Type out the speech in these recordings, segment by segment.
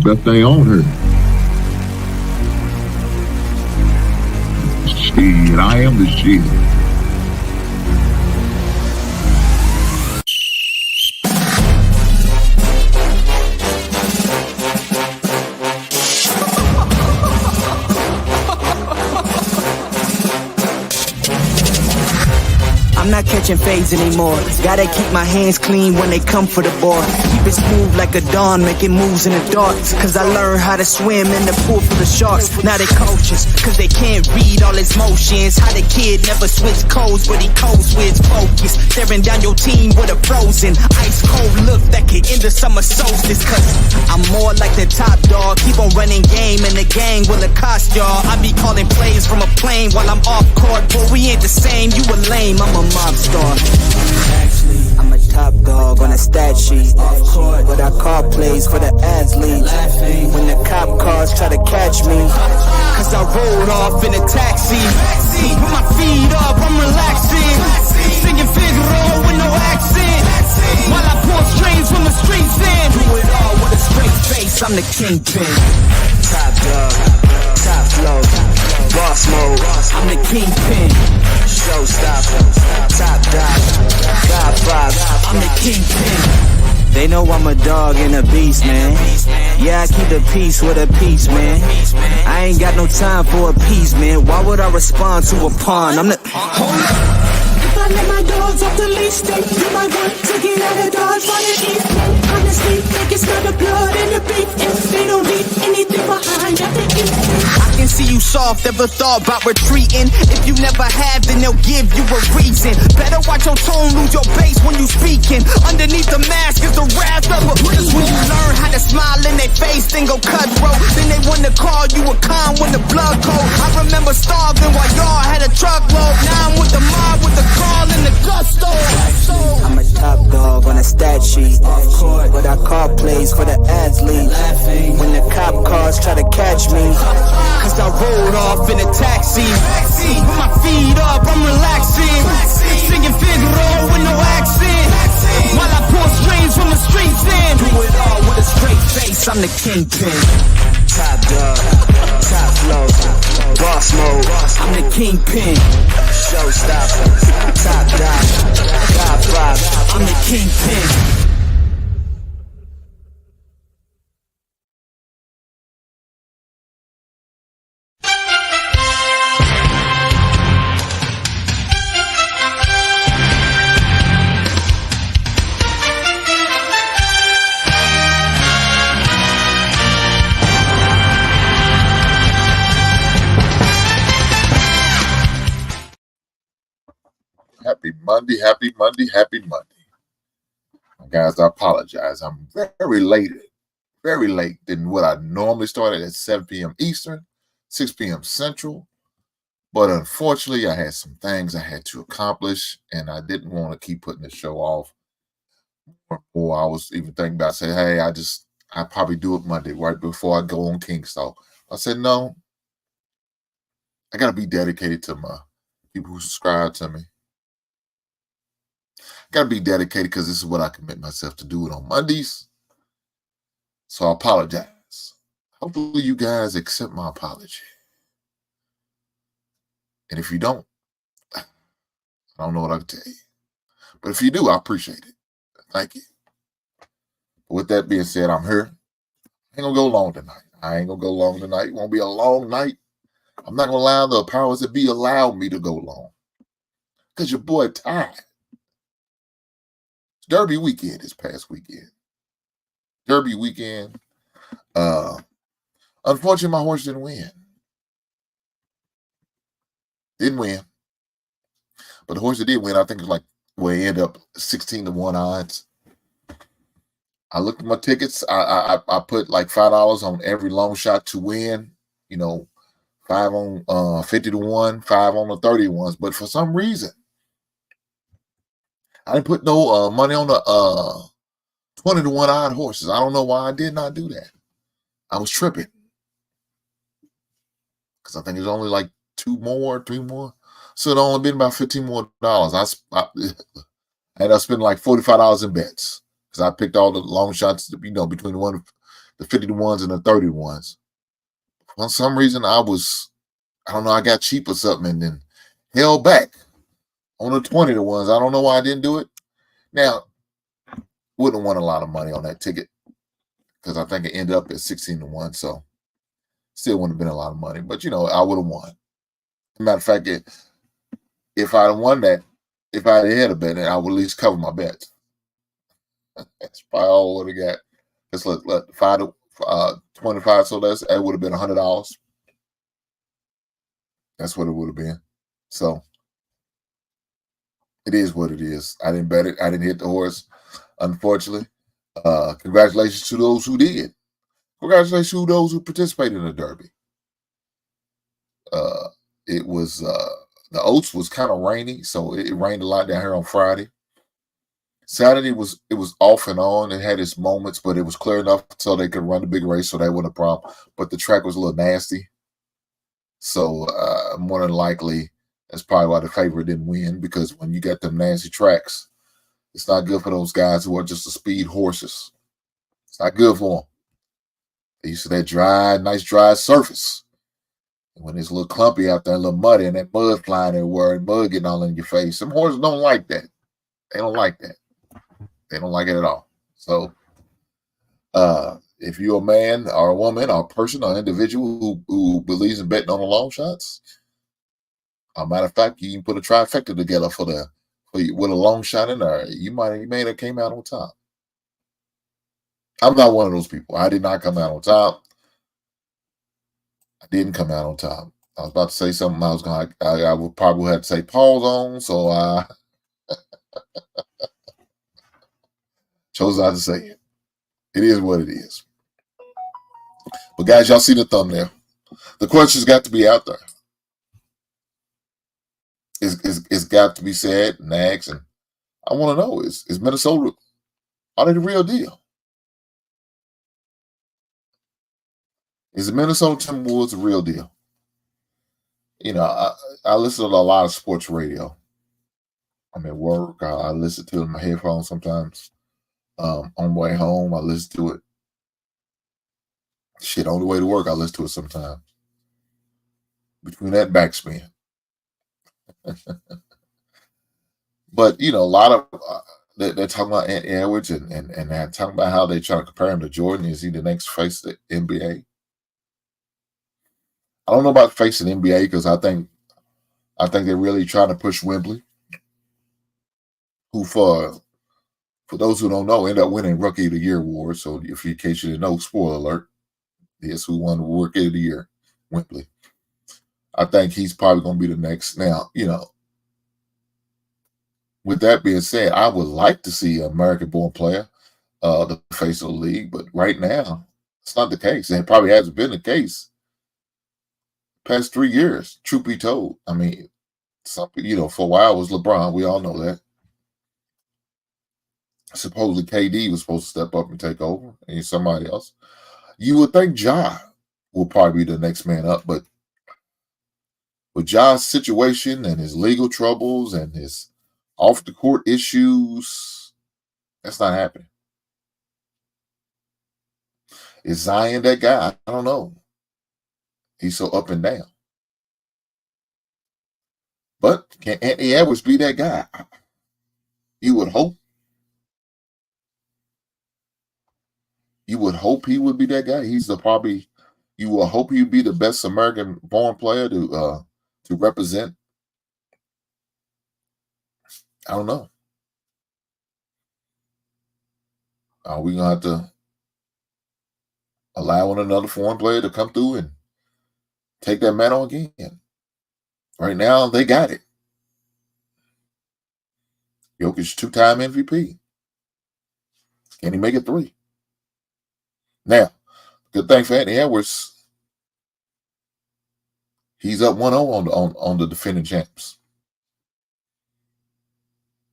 best thing on her. Shit, I am the shit. I'm not catching fades anymore. Gotta keep my hands clean when they come for the board. Keep it smooth like a dawn, making moves in the dark. Cause I learned how to swim in the pool for the sharks. Now they cautious, cause they can't read all his motions. How the kid never switch codes, but he codes with focus. Staring down your team with a frozen, ice cold look that could end the summer solstice. Cause I'm more like the top dog. Keep on running game and the gang will accost y'all. I be calling plays from a plane while I'm off court. But we ain't the same, you a lame, I'm a mob star. Actually, I'm a top dog on a stat sheet. Off court, but I call plays for the athletes. Laughing when the cop cars try to catch me. Cause I rolled off in a taxi. Put my feet up, I'm relaxing. Singing Figaro with no accent. While I pour strings from the streets in. Do it all with a straight face, I'm the kingpin. Top dog, top flow, boss mode, I'm the kingpin. Showstopper, top dog, God vibe, I'm the kingpin. They know I'm a dog and a beast, man. Yeah, I keep the peace with a piece, man. I ain't got no time for a piece, man. Why would I respond to a pawn? I'm the... Hold up. If I let my dogs off the leash, they do my work to get out of Dodge while it eats. Honestly, they can smell the blood and the beef. If they don't leave anything behind, that they eat. I can see you soft, ever thought about retreating. If you never have, then they'll give you a reason. Better watch your tone, lose your bass when you speaking. Underneath the mask is the wrath of a priest. When you learn how to smile in their face, then go cutthroat. Then they wanna call you a con when the blood cold. I remember starving while y'all had a truckload. Now I'm with the mob with the call and the gusto. I'm a top dog on a stat sheet. Off court, but I call plays for the athletes. Laughing when the cop cars try to catch me. Cause I rolled off in a taxi. Put my feet up, I'm relaxing. Singing Figaro with no accent. While I pour strings from the streets in. Do it all with a straight face, I'm the kingpin. Top dog, top flow, boss mode, I'm the kingpin. Showstopper, top dog, God vibe, I'm the kingpin. Happy Monday, happy Monday, happy Monday. Guys, I apologize. I'm very late than what I normally start at 7 p.m. Eastern, 6 p.m. Central. But unfortunately, I had some things I had to accomplish, and I didn't want to keep putting the show off. Or I was even thinking about saying, hey, I probably do it Monday, right before I go on Kingstalk. I said, no, I got to be dedicated to my people who subscribe to me. Got to be dedicated because this is what I commit myself to do it on Mondays. So I apologize. Hopefully you guys accept my apology. And if you don't, I don't know what I can tell you. But if you do, I appreciate it. Thank you. With that being said, I'm here. I ain't going to go long tonight. It won't be a long night. I'm not going to allow the powers that be allow me to go long. Because your boy tired. Derby weekend this past weekend. Derby weekend. Unfortunately, my horse didn't win. Didn't win. But the horse that did win, I think it was it ended up 16-1 odds. I looked at my tickets. I put like $5 on every long shot to win. 5 on 50-1, 5 on the 30-1s. But for some reason, I didn't put no money on the 20-1 odd horses. I don't know why I did not do that. I was tripping. Because I think there's only like 3 more. So it only been about $15 more. I ended up spending like $45 in bets. Because I picked all the long shots, between the the 50 to ones and the 30 to ones. For some reason, I don't know, I got cheap or something and then held back on the 20 to ones. I don't know why I didn't do it. Now, wouldn't have won a lot of money on that ticket because I think it ended up at 16 to 1. So still wouldn't have been a lot of money. But, I would have won. As a matter of fact, if I had won that, if I had a bet, I would at least cover my bets. That's probably all I would have got. Just let 5 to 25, so it would have been $100. That's what it would have been. So it is what it is. I didn't bet it. I didn't hit the horse, unfortunately. Congratulations to those who did. Congratulations to those who participated in the Derby. It was the Oats was kind of rainy, so it rained a lot down here on Friday. Saturday it was off and on. It had its moments, but it was clear enough so they could run the big race, so that wasn't a problem. But the track was a little nasty, so more than likely that's probably why the favorite didn't win, because when you got them nasty tracks, it's not good for those guys who are just the speed horses. It's not good for them. They used to that nice dry surface. And when it's a little clumpy out there, a little muddy, and that mud flying everywhere, and mud getting all in your face, some horses don't like that. They don't like that. They don't like it at all. So if you're a man or a woman or a person or individual who believes in betting on the long shots, as a matter of fact, you can put a trifecta together with a long shot in there. You may have came out on top. I'm not one of those people. I did not come out on top. I didn't come out on top. I was about to say something I would probably have to say pause on, so I chose not to say it. It is what it is. But guys, y'all see the thumbnail. The question's got to be out there. It's got to be said and asked, and I want to know, is Minnesota, are they the real deal? Is the Minnesota Timberwolves the real deal? I listen to a lot of sports radio. I'm at work. I listen to it in my headphones sometimes. On the way home, I listen to it. Shit, on the way to work, I listen to it sometimes. Between that backspin. But, a lot of they're talking about Anthony Edwards and they're talking about how they try to compare him to Jordan. Is he the next face of the NBA? I don't know about facing the NBA because I think they're really trying to push Wembley, who for those who don't know, ended up winning Rookie of the Year award. So in case you didn't know, spoiler alert, yes, who won the Rookie of the Year? Wembley. I think he's probably going to be the next. Now, with that being said, I would like to see an American-born player, the face of the league, but right now, it's not the case. And it probably hasn't been the case past 3 years, truth be told. I mean, for a while it was LeBron. We all know that. Supposedly KD was supposed to step up and take over, and somebody else. You would think Ja will probably be the next man up, but with Ja's situation and his legal troubles and his off-the-court issues, that's not happening. Is Zion that guy? I don't know. He's so up and down. But can Anthony Edwards be that guy? You would hope. You would hope he would be that guy. You will hope he'd be the best American-born player to represent. I don't know. Are we gonna have to allow another foreign player to come through and take that mantle again? Right now, they got it. Jokic 2-time MVP. Can he make it 3? Now, good thing for Anthony Edwards, he's up 1-0 on the defending champs.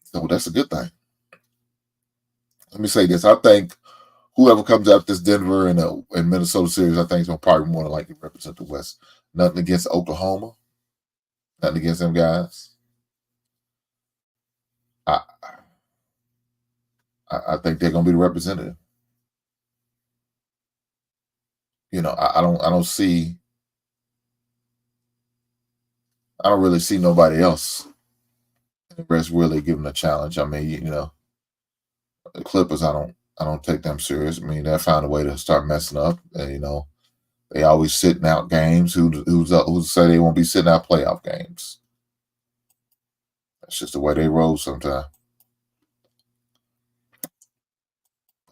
So that's a good thing. Let me say this. I think whoever comes out this Denver and Minnesota series, I think is going to probably more than likely represent the West. Nothing against Oklahoma. Nothing against them guys. I think they're going to be the representative. I don't really see nobody else that's really giving a challenge. I mean, the Clippers, I don't take them serious. I mean, they found a way to start messing up, and they always sitting out games. Who say they won't be sitting out playoff games? That's just the way they roll sometimes.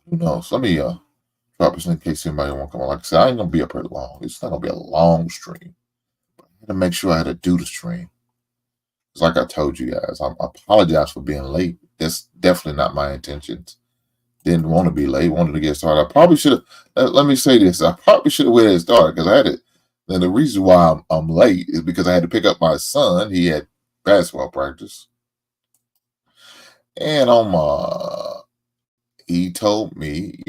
Who knows? Let me drop this in case anybody want to come on. Like I said, I ain't gonna be up here long. It's not gonna be a long stream. But I had to make sure I had to do the stream. It's like I told you guys, I apologize for being late. That's definitely not my intentions. Didn't want to be late. Wanted to get started. I probably should have. Let me say this. I probably should have waited to start because I had it. And the reason why I'm late is because I had to pick up my son. He had basketball practice, and he told me,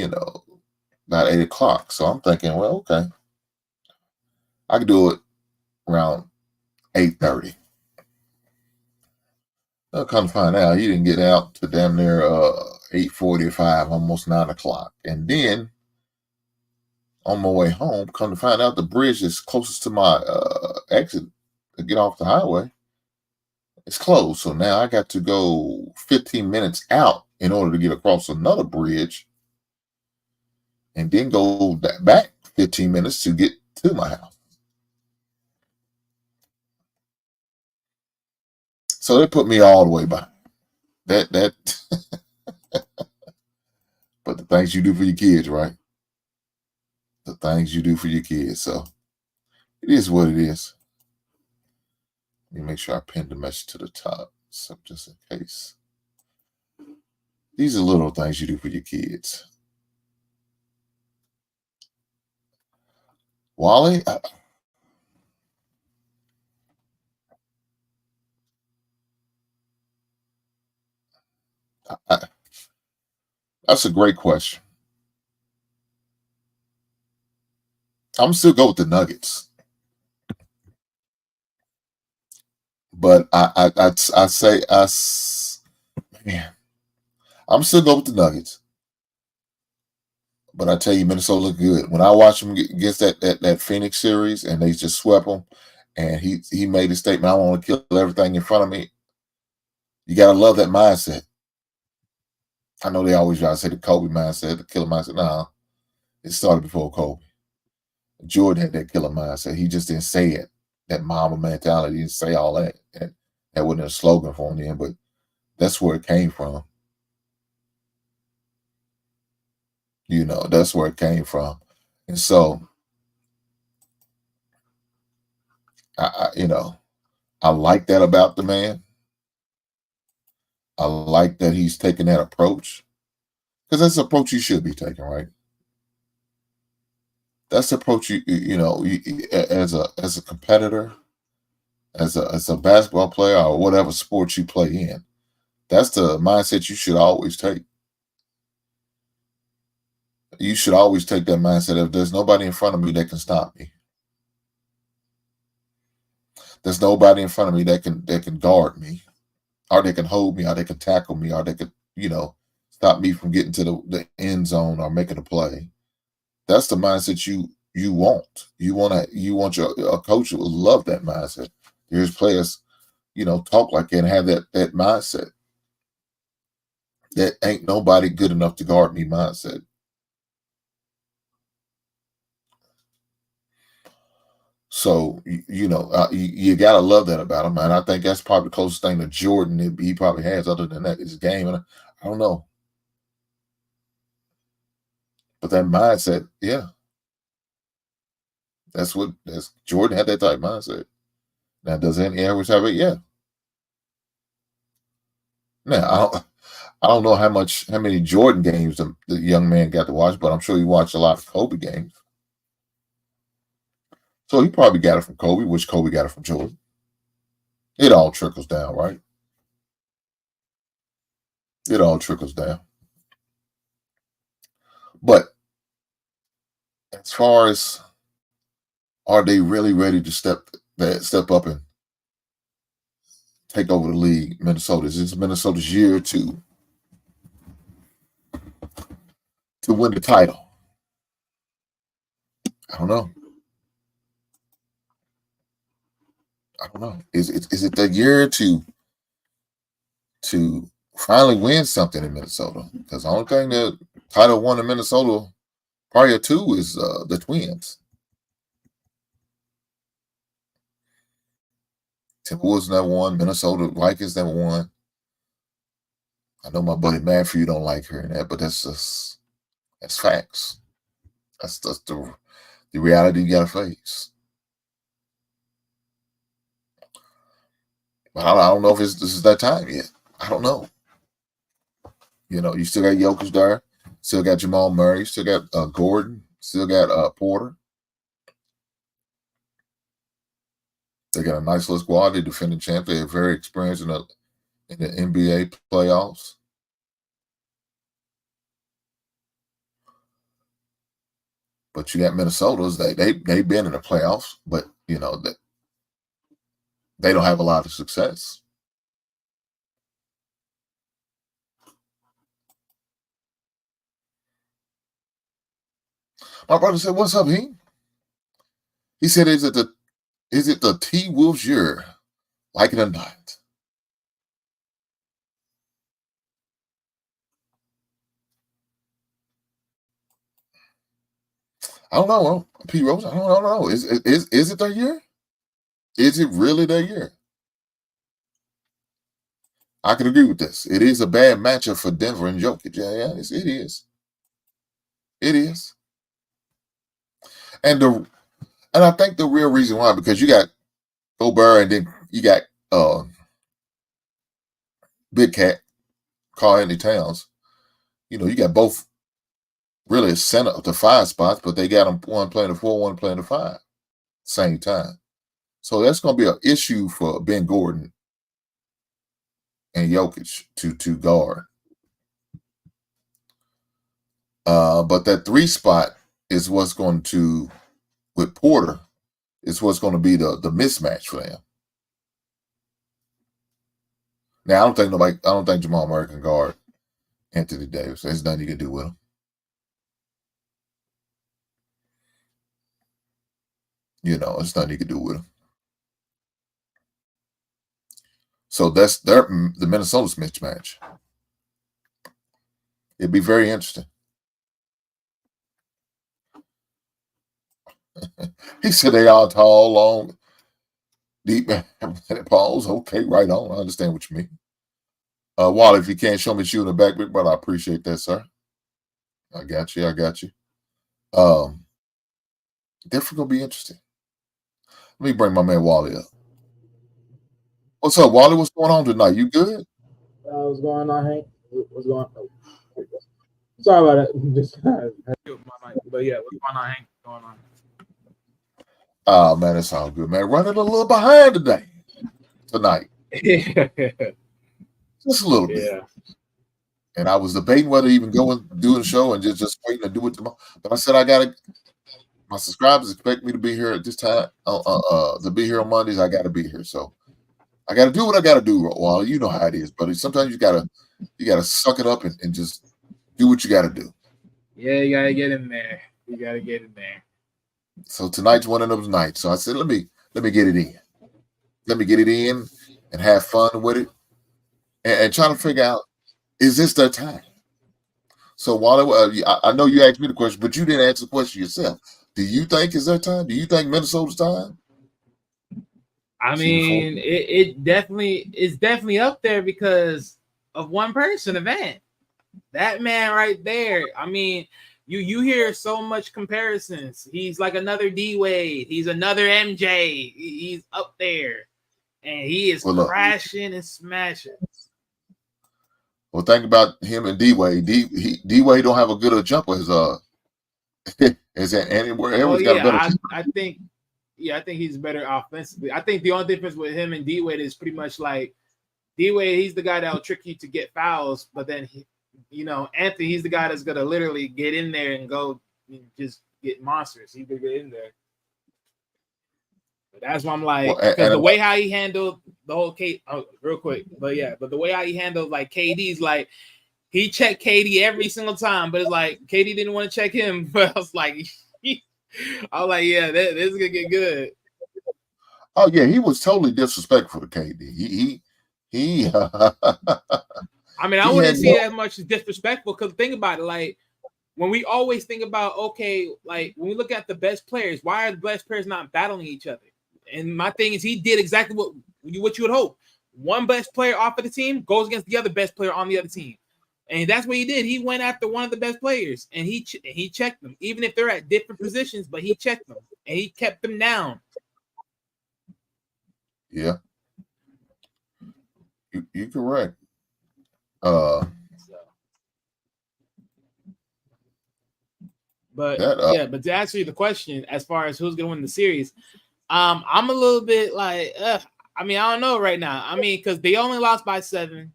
about 8 o'clock. So I'm thinking, well, okay, I could do it around 8:30. I'll come to find out he didn't get out to damn near 8:45, almost 9 o'clock. And then on my way home, come to find out the bridge is closest to my exit to get off the highway. It's closed. So now I got to go 15 minutes out in order to get across another bridge and then go back 15 minutes to get to my house. So they put me all the way by that. But the things you do for your kids, right? The things you do for your kids. So it is what it is. Let me make sure I pin the message to the top. So just in case. These are little things you do for your kids. Wally, that's a great question. I'm still go with the Nuggets, but I say man, I'm still go with the Nuggets. But I tell you, Minnesota look good. When I watched them against that Phoenix series, and they just swept them, and he made a statement, "I want to kill everything in front of me." You gotta love that mindset. I know they always try to say the Kobe mindset, the killer mindset. Nah, it started before Kobe. Jordan had that killer mindset. He just didn't say it. That Mamba mentality, he didn't say all that. That wasn't a slogan for him then, but that's where it came from. That's where it came from. And so, I like that about the man. I like that he's taking that approach, because that's the approach you should be taking, right? That's the approach as a competitor, as a basketball player or whatever sport you play in. That's the mindset you should always take. You should always take that mindset of there's nobody in front of me that can stop me. There's nobody in front of me that can guard me, or they can hold me, or they can tackle me, or they could, stop me from getting to the end zone or making a play. That's the mindset you want. You want a coach who will love that mindset. Here's players, talk like that and have that mindset. That ain't nobody good enough to guard me mindset. So you gotta love that about him, and I think that's probably the closest thing to Jordan that he probably has. Other than that, his game, and I don't know, but that mindset, yeah, that's Jordan had that type of mindset. Now, does any average have it? Yeah. Now, I don't know how many Jordan games the young man got to watch, but I'm sure he watched a lot of Kobe games. So he probably got it from Kobe, which Kobe got it from Jordan. It all trickles down, right? It all trickles down. But as far as, are they really ready to step up and take over the league? This is Minnesota's year to win the title. I don't know. Is it the year to finally win something in Minnesota? Because the only thing that Title won in Minnesota prior to is the Twins. Timberwolves never won. Minnesota Vikings never won. I know my buddy Matthew don't like hearing that, but that's facts. That's the reality you gotta face. But I don't know if this is that time yet. I don't know. You know, you still got Jokic there, still got Jamal Murray, still got Gordon, still got Porter. They got a nice little squad. They defending champ. They're very experienced in the NBA playoffs. But you got Minnesota's. They've been in the playoffs, but you know that they don't have a lot of success. My brother said, "What's up, he?" He said, "Is it the T-Wolves year? Like it or not?" I don't know, P. Rose. I don't know. Is it their year? Is it really their year? I can agree with this. It is a bad matchup for Denver and Jokic. Yeah, it is. It is. And I think the real reason why, because you got Byrde and then you got Big Cat, Karl-Anthony Towns. You know, you got both really center up to 5 spots, but they got them one playing the 4, one playing the 5, same time. So that's going to be an issue for Ben Gordon and Jokic to guard. But that 3 spot is what's going to, with Porter, is what's going to be the mismatch for them. Now, I don't think Jamal Murray can guard Anthony Davis. There's nothing you can do with him. You know, there's nothing you can do with him. So that's the Minnesota's mismatch. It'd be very interesting. He said they all tall, long, deep balls. Okay, right on. I understand what you mean. Wally, if you can't show me shoe in the back, big brother, I appreciate that, sir. I got you. Definitely gonna be interesting. Let me bring my man Wally up. What's up, Wally? What's going on tonight? You good? What's going on, Hank? What's going on? Sorry about that. Just but yeah, what's going on, Hank? What's going on? Oh man, it's all good, man. Running a little behind tonight. Just a little bit. Yeah. And I was debating whether to even go and do the show and just waiting to do it tomorrow. But I said my subscribers expect me to be here at this time. To be here on Mondays, I gotta be here. So I gotta do what I gotta do, Wally. You know how it is, buddy. Sometimes you gotta suck it up and just do what you gotta do. Yeah, you gotta get in there. You gotta get in there. So tonight's one of those nights. So I said, let me get it in. Let me get it in and have fun with it. And try to figure out, is this their time? So Wally, I know you asked me the question, but you didn't answer the question yourself. Do you think it's their time? Do you think Minnesota's time? I mean, it definitely is definitely up there because of one person event. That man right there. I mean, you hear so much comparisons. He's like another D Wade. He's another MJ. He's up there, and he is crashing and smashing. Well, think about him and D Wade. D Wade don't have a good a jumper as anywhere. Well, yeah, I think he's better offensively. I think the only difference with him and D Wade is pretty much like D Wade. He's the guy that'll trick you to get fouls, but then Anthony, he's the guy that's gonna literally get in there and go just get monsters. He could get in there. But that's why I'm like, because the way how he handled the whole real quick, but the way how he handled like KD's like he checked KD every single time, but it's like KD didn't want to check him. But I was like, I was like, yeah, this is gonna get good. Oh yeah, he was totally disrespectful to KD. He I mean, I he wouldn't had see no. it as much as disrespectful because think about it, like when we always think about okay, like when we look at the best players, why are the best players not battling each other? And my thing is, he did exactly what you would hope. One best player off of the team goes against the other best player on the other team, and that's what he did. He went after one of the best players, and he checked them, even if they're at different positions. But he checked them, and he kept them down. Yeah, you correct. Uh, But that yeah, but to answer the question, as far as who's gonna win the series, I'm a little bit like, I mean, I don't know right now. I mean, because they only lost by 7.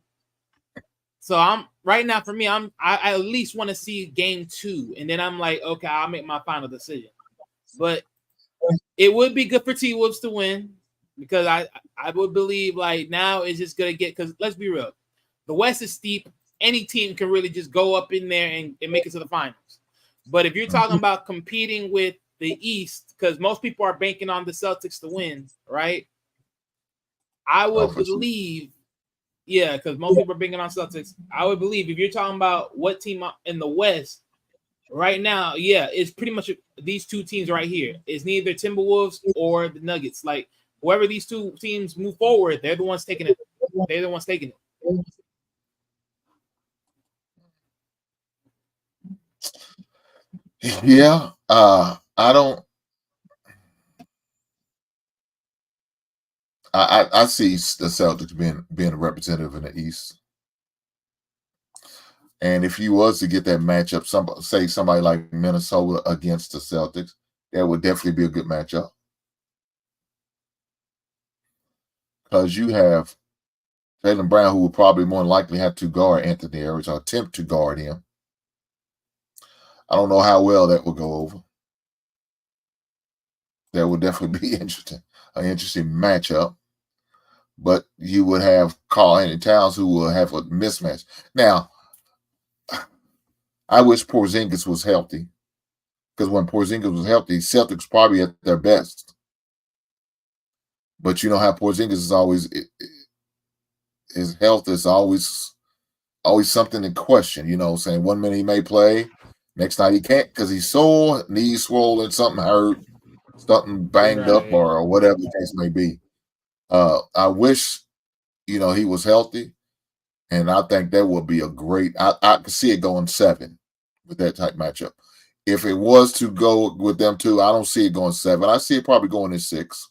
So I'm right now for me, I at least want to see game 2, and then I'm like, okay, I'll make my final decision. But it would be good for T-Wolves to win because I would believe like now it's just gonna get because let's be real, the West is steep. Any team can really just go up in there and make it to the finals. But if you're talking about competing with the East, because most people are banking on the Celtics to win, right? I would believe, yeah, because most people are banking on Celtics. I would believe if you're talking about what team in the West right now, yeah, it's pretty much these two teams right here. It's neither Timberwolves or the Nuggets. Like whoever these two teams move forward, they're the ones taking it. They're the ones taking it. Yeah, I don't. I see the Celtics being a representative in the East, and if you was to get that matchup, somebody like Minnesota against the Celtics, that would definitely be a good matchup because you have Jaylen Brown, who would probably more than likely have to guard Anthony Edwards or attempt to guard him. I don't know how well that would go over. That would definitely be interesting, an interesting matchup. But you would have Karl-Anthony Towns who will have a mismatch. Now, I wish Porzingis was healthy because when Porzingis was healthy, Celtics probably at their best. But you know how Porzingis is always his health is always something in question. You know, saying 1 minute he may play, next night he can't because he's sore, knees swollen, something hurt, something banged up, or whatever the case may be. I wish he was healthy, and I think that would be a great. I could see it going 7 with that type matchup. If it was to go with them two, I don't see it going 7. I see it probably going in 6.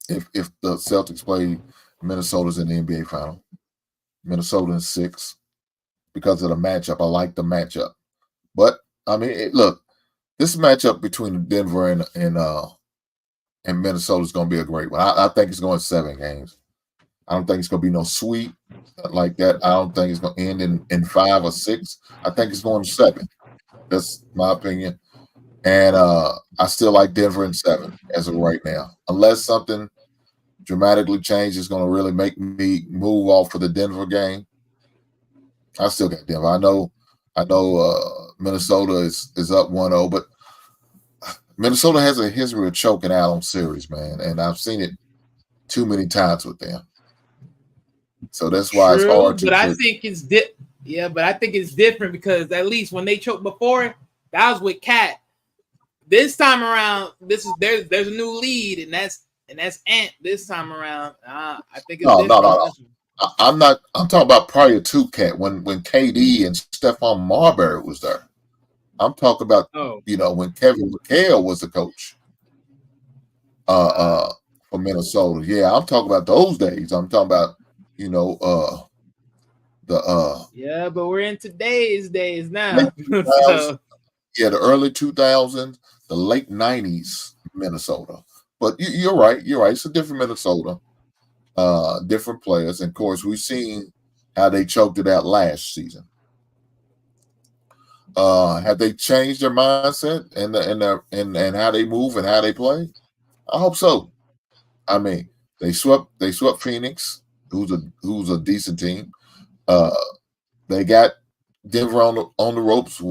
If the Celtics play Minnesota's in the NBA final, Minnesota in 6 because of the matchup. I like the matchup, but I mean, look, this matchup between Denver and Minnesota is going to be a great one. I think it's going 7 games. I don't think it's going to be no sweep like that. I don't think it's going to end in 5 or 6. I think it's going 7. That's my opinion. And I still like Denver in 7 as of right now. Unless something dramatically changes, is going to really make me move off of the Denver game. I still got Denver. I know Minnesota is up 1-0, but Minnesota has a history of choking out on series, man. And I've seen it too many times with them. So that's why it's hard to. But I think it's but I think it's different because at least when they choked before, that was with Cat. This time around, there's a new lead, and that's Ant. This time around, I think it's no. I'm not. I'm talking about prior to Cat when KD and Stephon Marbury was there. I'm talking about when Kevin McHale was the coach. For Minnesota, yeah, I'm talking about those days. I'm talking about yeah, but we're in today's days now. So. Yeah, the early 2000s, the late 90s Minnesota. But you're right. You're right. It's a different Minnesota, different players. And of course, we've seen how they choked it out last season. Have they changed their mindset and how they move and how they play? I hope so. I mean, they swept Phoenix, who's a decent team. They got Denver on the ropes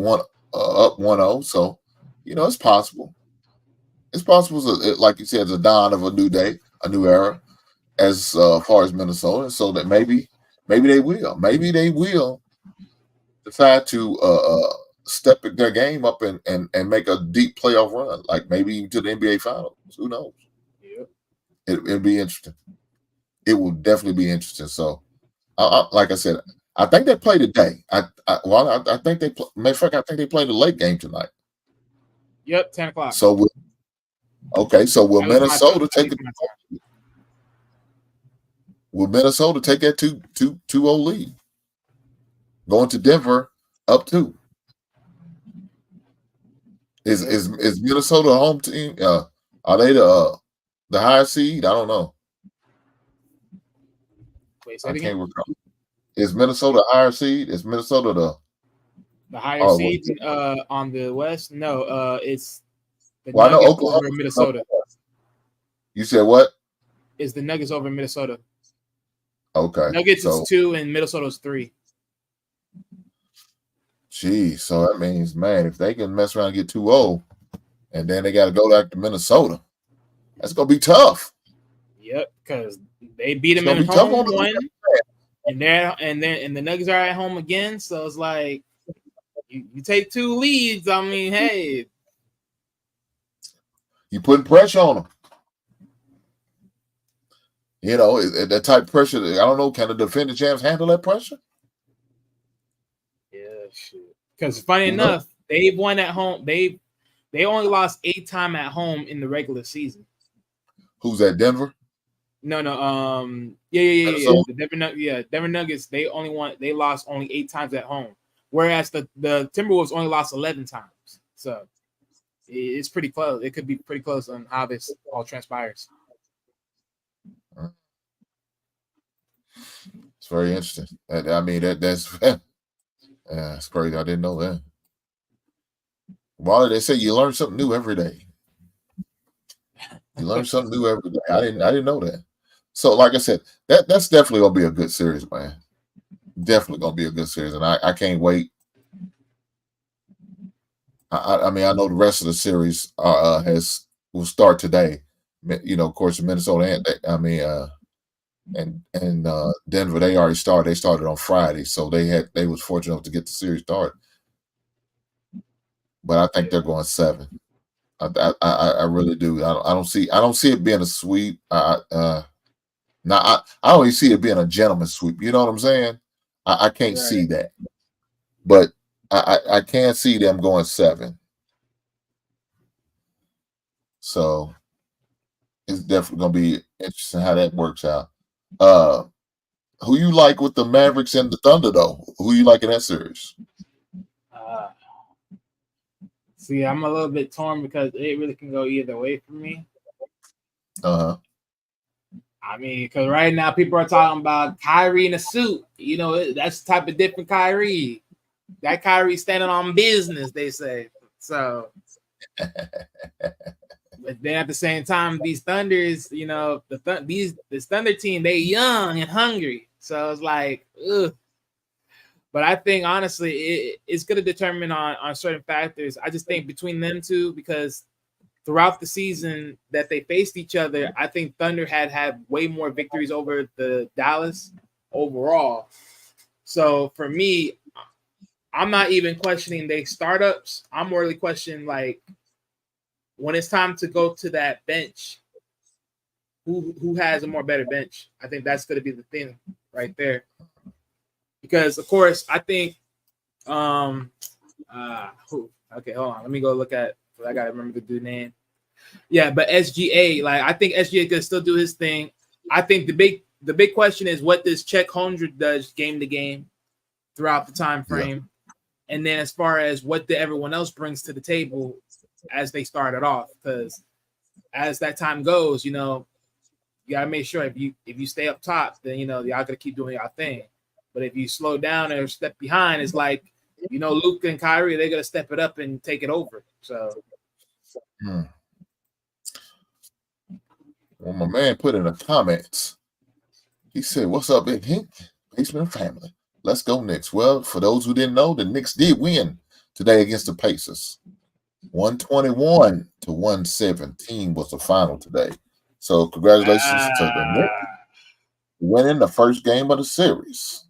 up 1-0. So, it's possible. It's possible, like you said, the dawn of a new day, a new era, as far as Minnesota. So that maybe they will. Maybe they will decide to step their game up and make a deep playoff run, like maybe to the NBA Finals. Who knows? Yep. It'll be interesting. It will definitely be interesting. So, like I said, I think they play today. I think they play. Matter of fact, I think they play the late game tonight. Yep, 10 o'clock. So, will Minnesota take it? Will Minnesota take that 2-0 lead? Going to Denver up 2. Is Minnesota a home team? Are they the higher seed? I don't know. Wait, I can't recall. Is Minnesota a higher seed? Is Minnesota the higher seed on the West? No, it's the I know Nuggets Oklahoma over Minnesota. You said what? Is the Nuggets over Minnesota? Okay. Nuggets is 2 and Minnesota's 3. Geez, so that means, man, if they can mess around and get 2-0, and then they got to go back to Minnesota, that's gonna be tough. Yep, because they beat them at home 1, and the Nuggets are at home again. So it's like you take 2 leads. I mean, hey, you putting pressure on them. That type of pressure. I don't know. Can the defending champs handle that pressure? Yeah, shit. Because funny enough, they've won at home. They only lost 8 times at home in the regular season. Who's that? Denver? No. Yeah. The Denver Nuggets. They lost only 8 times at home, whereas the Timberwolves only lost 11 times. So it's pretty close. It could be pretty close on how this all transpires. It's very interesting. I mean, that's it's crazy. I didn't know that. Well, they say you learn something new every day. You learn something new every day. I didn't know that. So, like I said, that's definitely gonna be a good series, man. Definitely gonna be a good series, and I can't wait. I mean, I know the rest of the series will start today. Of course, Minnesota and Denver, they already started. They started on Friday, so they was fortunate enough to get the series started. But I think they're going 7. I really do. I don't see it being a sweep. I don't even see it being a gentleman's sweep. You know what I'm saying? I can't see that, but I can see them going 7. So it's definitely gonna be interesting how that works out. Who you like with the Mavericks and the Thunder though? Who you like in that series? See, I'm a little bit torn because it really can go either way for me. I mean, because right now people are talking about Kyrie in a suit. That's the type of different Kyrie. That Kyrie standing on business, they say. So, but then at the same time, these Thunders, this Thunder team, they young and hungry. So it's like, ugh. But I think honestly, it's going to determine on certain factors. I just think between them two, because throughout the season that they faced each other, I think Thunder had way more victories over the Dallas overall. So for me, I'm not even questioning they startups. I'm really questioning like when it's time to go to that bench, who has a more better bench. I think that's going to be the thing right there. Because of course, I think okay, hold on. Let me go look at. I gotta remember the dude's name. Yeah, but SGA, like I think SGA could still do his thing. I think the big question is what does Chet Holmgren does game to game throughout the time frame, and then as far as what everyone else brings to the table as they started off, because as that time goes, you gotta make sure if you stay up top, then y'all gotta keep doing y'all thing. But if you slow down or step behind, it's like, Luke and Kyrie, they're going to step it up and take it over. So, Well, my man put in the comments, he said, "What's up, Big Hink? Basement family. Let's go Knicks." Well, for those who didn't know, the Knicks did win today against the Pacers. 121 to 117 was the final today. So congratulations to the Knicks winning the first game of the series.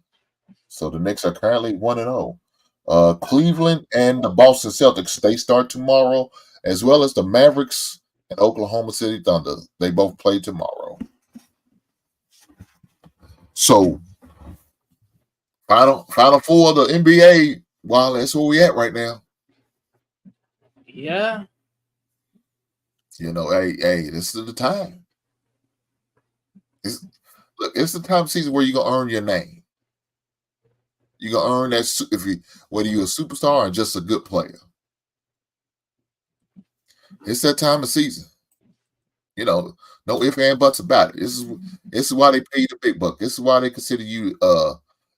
So the Knicks are currently 1-0. Cleveland and the Boston Celtics, they start tomorrow, as well as the Mavericks and Oklahoma City Thunder. They both play tomorrow. So Final four of the NBA. Wow, that's where we at right now. Yeah. Hey, this is the time. It's the time of season where you're gonna earn your name. You're gonna earn that whether you're a superstar or just a good player. It's that time of season. No ifs and buts about it. This is why they pay you the big buck. This is why they consider you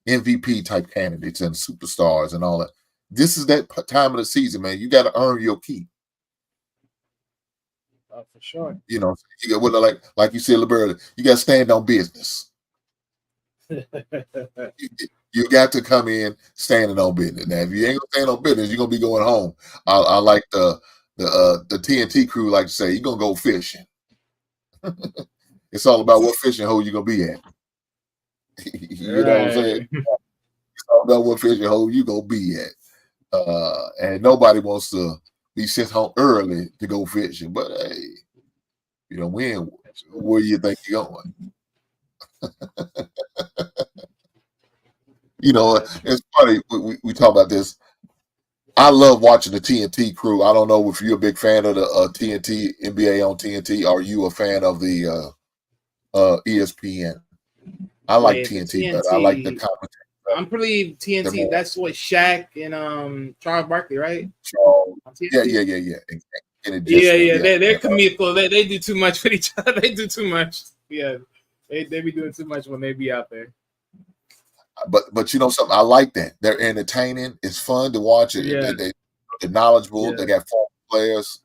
MVP type candidates and superstars and all that. This is that time of the season, man. You got to earn your keep. Oh, for sure. You got like you said, Byrde, you got to stand on business. you got to come in standing on business. Now, if you ain't gonna stand on business, you're gonna be going home. I like the TNT crew like to say, you're gonna go fishing. It's all about what fishing hole you're gonna be at. You know what I'm saying? It's all about what fishing hole you gonna be at. And nobody wants to be sent home early to go fishing. But hey, you don't win. Where do you think you're going? It's funny. We talk about this. I love watching the TNT crew. I don't know if you're a big fan of the TNT, NBA on TNT. Are you a fan of the ESPN? I like TNT, but I like the commentary. I'm pretty TNT. That's what Shaq and Charles Barkley, right? Yeah. They're comical. They do too much with each other. They do too much. Yeah, they be doing too much when they be out there. But you know something, I like that. They're entertaining. It's fun to watch it. Yeah. They're knowledgeable. Yeah. They got former players.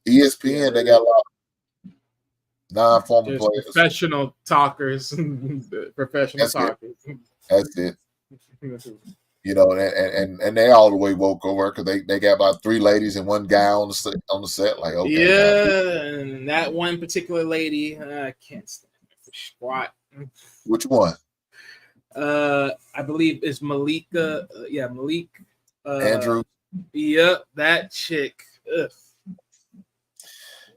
ESPN, they got a lot of non-former players. Professional talkers. That's talkers. That's it. And they all the way woke over because they got about 3 ladies and 1 guy on the set. Like, okay. Yeah, and that one particular lady, I can't stand her for squat. Which one? I believe it's Malika. Malik. Andrew. Yep, that chick. Ugh.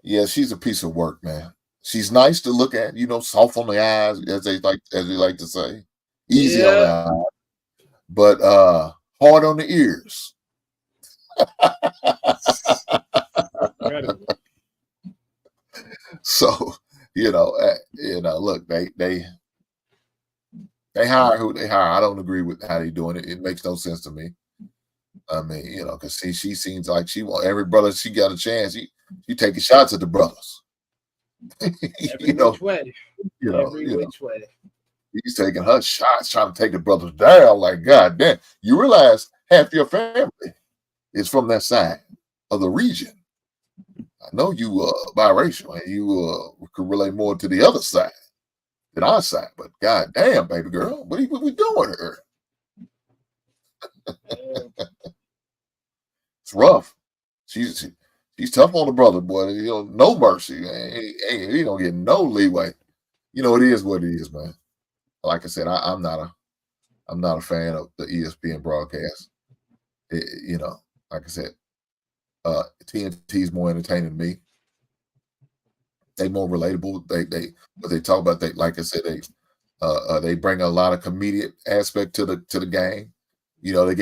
Yeah, she's a piece of work, man. She's nice to look at, soft on the eyes, as they like to say. Easy on the eyes. But hard on the ears. So, look, they hire who they hire. I don't agree with how they're doing it. It makes no sense to me. I mean, because she seems like she want every brother she got a chance. She taking shots at the brothers. Every which way. Every which way. He's taking her shots, trying to take the brothers down. Like, God damn. You realize half your family is from that side of the region. I know you biracial and you could relate more to the other side than our side, but God damn, baby girl, what we doing here? It's rough. She's tough on the brother, boy. No mercy. He don't get no leeway. It is what it is, man. Like I said, I'm not a fan of the ESPN broadcast. Like I said, TNT is more entertaining to me. They more relatable. They talk about, like I said, they bring a lot of comedic aspect to the game. They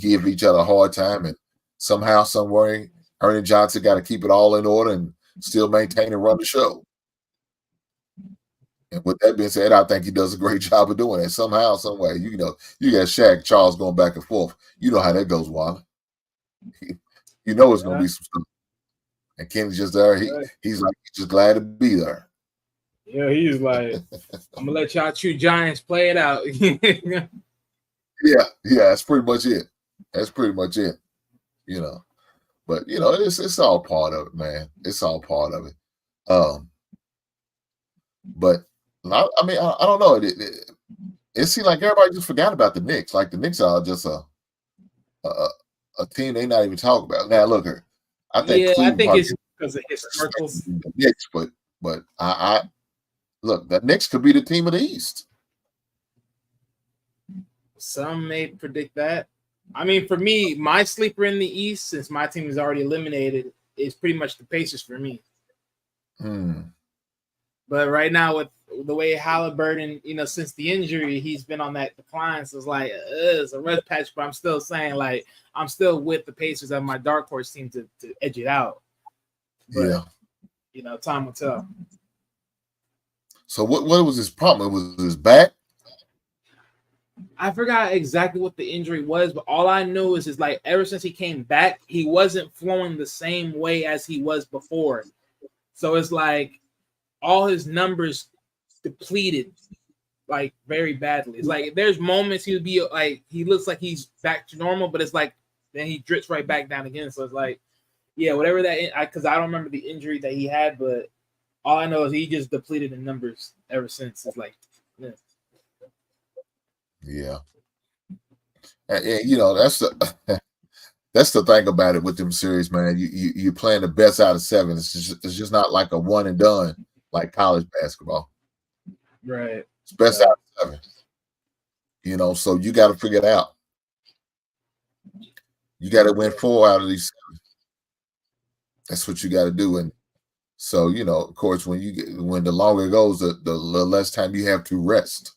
give each other a hard time, and somehow, some way, Ernie Johnson got to keep it all in order and still maintain and run the show. And with that being said, I think he does a great job of doing it. Somehow, some way, you got Shaq, Charles going back and forth. You know how that goes, Wally. It's going to be some stuff. And Kenny's just there. He's just glad to be there. Yeah, he's like, I'm gonna let y'all 2 giants play it out. Yeah, that's pretty much it. But it's all part of it, man. It's all part of it. But I don't know. It seems like everybody just forgot about the Knicks. Like the Knicks are just a team they not even talking about. Now look here, I think Yeah, I Cleveland think probably it's because of historicals. the Knicks, but I look, the Knicks could be the team of the East. Some may predict that. I mean, for me, my sleeper in the East, since my team is already eliminated, is pretty much the Pacers for me. But right now, with the way Halliburton, since the injury, he's been on that decline. So it's like it's a red patch. But I'm still saying, like, I'm still with the Pacers as my dark horse team to edge it out. But, time will tell. So what was his problem? It was his back? I forgot exactly what the injury was, but all I know is like ever since he came back, he wasn't flowing the same way as he was before. So it's like all his numbers depleted like very badly. It's like there's moments he would be like he looks like he's back to normal, but it's like then he drifts right back down again. So it's like, yeah, whatever that because I don't remember the injury that he had, but all I know is he just depleted in numbers ever since. It's like, yeah. And that's the that's the thing about it with them series, man. You playing the best out of 7. It's just not like a one and done like college basketball. Right. It's best out of 7. So you got to figure it out. You got to win 4 out of these 7. That's what you got to do. And so, of course, when the longer it goes, the less time you have to rest.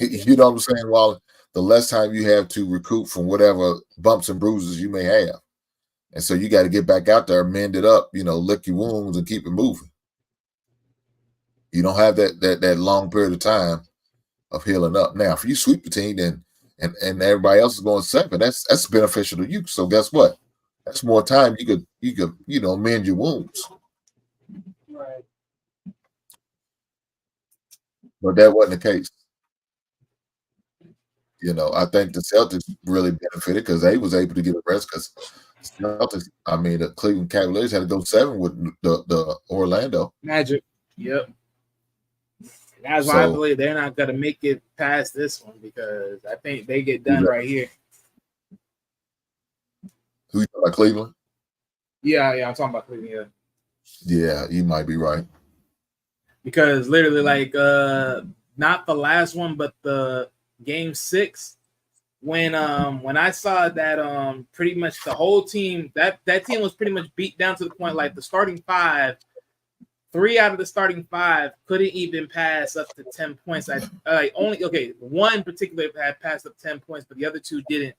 You know what I'm saying? Well, the less time you have to recoup from whatever bumps and bruises you may have. And so you got to get back out there, mend it up, lick your wounds and keep it moving. You don't have that long period of time of healing up. Now, if you sweep the team and everybody else is going 7, that's beneficial to you. So guess what? That's more time you could mend your wounds. Right. But that wasn't the case. I think the Celtics really benefited because they was able to get a rest because the Cleveland Cavaliers had to go 7 with the Orlando Magic. Yep. That's why I believe they're not going to make it past this one because I think they get done right here. Who you talking about, Cleveland? Yeah, I'm talking about Cleveland, Yeah, you might be right. Because literally, like, not the last one, but the Game 6, when I saw that pretty much the whole team, that team was pretty much beat down to the point like the starting 5, 3 out of the starting 5 couldn't even pass up to 10 points. One particular had passed up 10 points, but the other 2 didn't.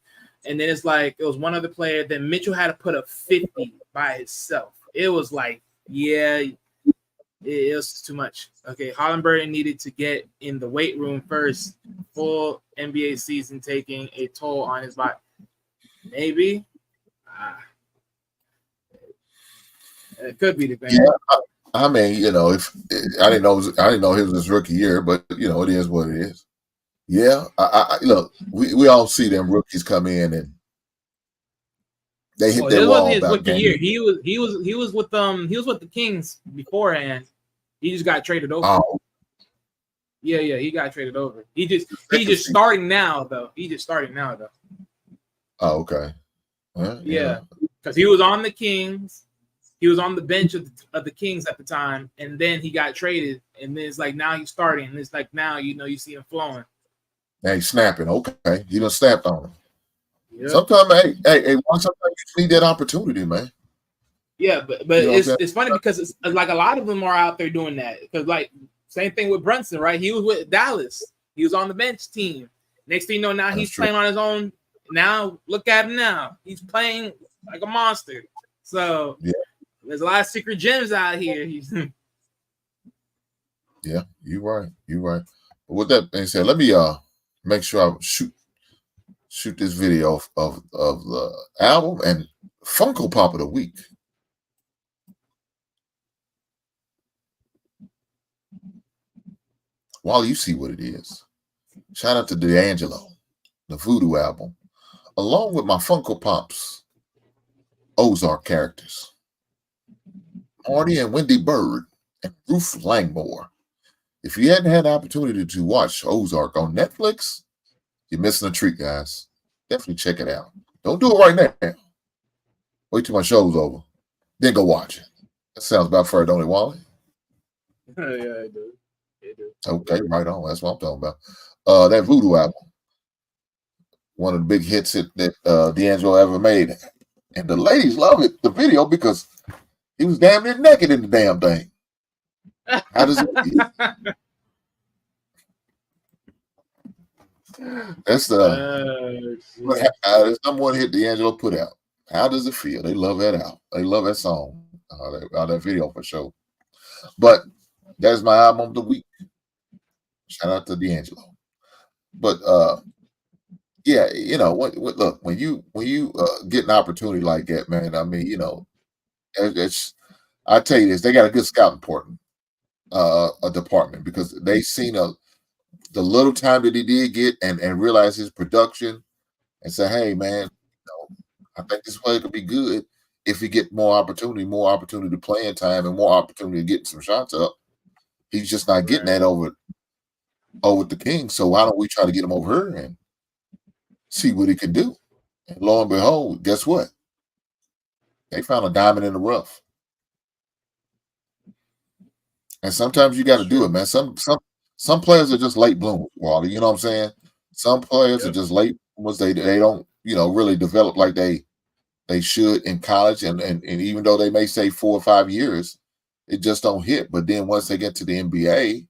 And then it's like it was one other player. Then Mitchell had to put up 50 by himself. It was like, yeah, it was too much. Okay, Halliburton needed to get in the weight room first. Full NBA season taking a toll on his body. Maybe. It could be the thing. Yeah, I mean, if I didn't know it was his rookie year, but it is what it is. Yeah, I look, we all see them rookies come in and they hit their wall. His rookie year. He was with the Kings beforehand. He just got traded over. Oh. Yeah, he got traded over. He's just starting now though. Oh, okay. Yeah, because he was on the Kings. He was on the bench of the Kings at the time, and then he got traded. And then it's like now he's starting. And it's like now you see him flowing. Now he's snapping. Okay, you done snapped on him. Yep. Sometimes you need that opportunity, man. Yeah, but it's funny because it's like a lot of them are out there doing that. Because like same thing with Brunson, right? He was with Dallas. He was on the bench team. Next thing you know, now he's playing on his own. Now look at him now. He's playing like a monster. So there's a lot of secret gems out here. Yeah, you're right. But with that being said, let me make sure I shoot this video of the album and Funko Pop of the week. While you see what it is, shout out to D'Angelo, the Voodoo album, along with my Funko Pops Ozark characters, Marty and Wendy Byrde and Ruth Langmore. If you hadn't had the opportunity to watch Ozark on Netflix, you're missing a treat, guys. Definitely check it out. Don't do it right now. Wait till my show's over. Then go watch it. That sounds about fair, don't it, Wally? Yeah, I do. Okay, right on. That's what I'm talking about. That Voodoo album, one of the big hits that D'Angelo ever made. And the ladies love it, the video, because he was damn near naked in the damn thing. How does it feel? That's that's number one hit D'Angelo put out. How does it feel? They love that out. They love that song, that video for sure. But that's my album of the week. Shout out to D'Angelo. But yeah, look, when you get an opportunity like that, man, I mean, I tell you this, they got a good scouting a department, because they seen the little time that he did get and realize his production and say, hey, man, I think this player could be good if he get more opportunity to play in time, and more opportunity to get some shots up. He's just not getting that over with the Kings. So why don't we try to get him over here and see what he can do? And lo and behold, guess what? They found a diamond in the rough. And sometimes you got to do it, man. Some players are just late bloomers, Wally. You know what I'm saying? Some players are just late bloomers. They don't, really develop like they should in college. And even though they may say 4 or 5 years, it just don't hit. But then once they get to the NBA,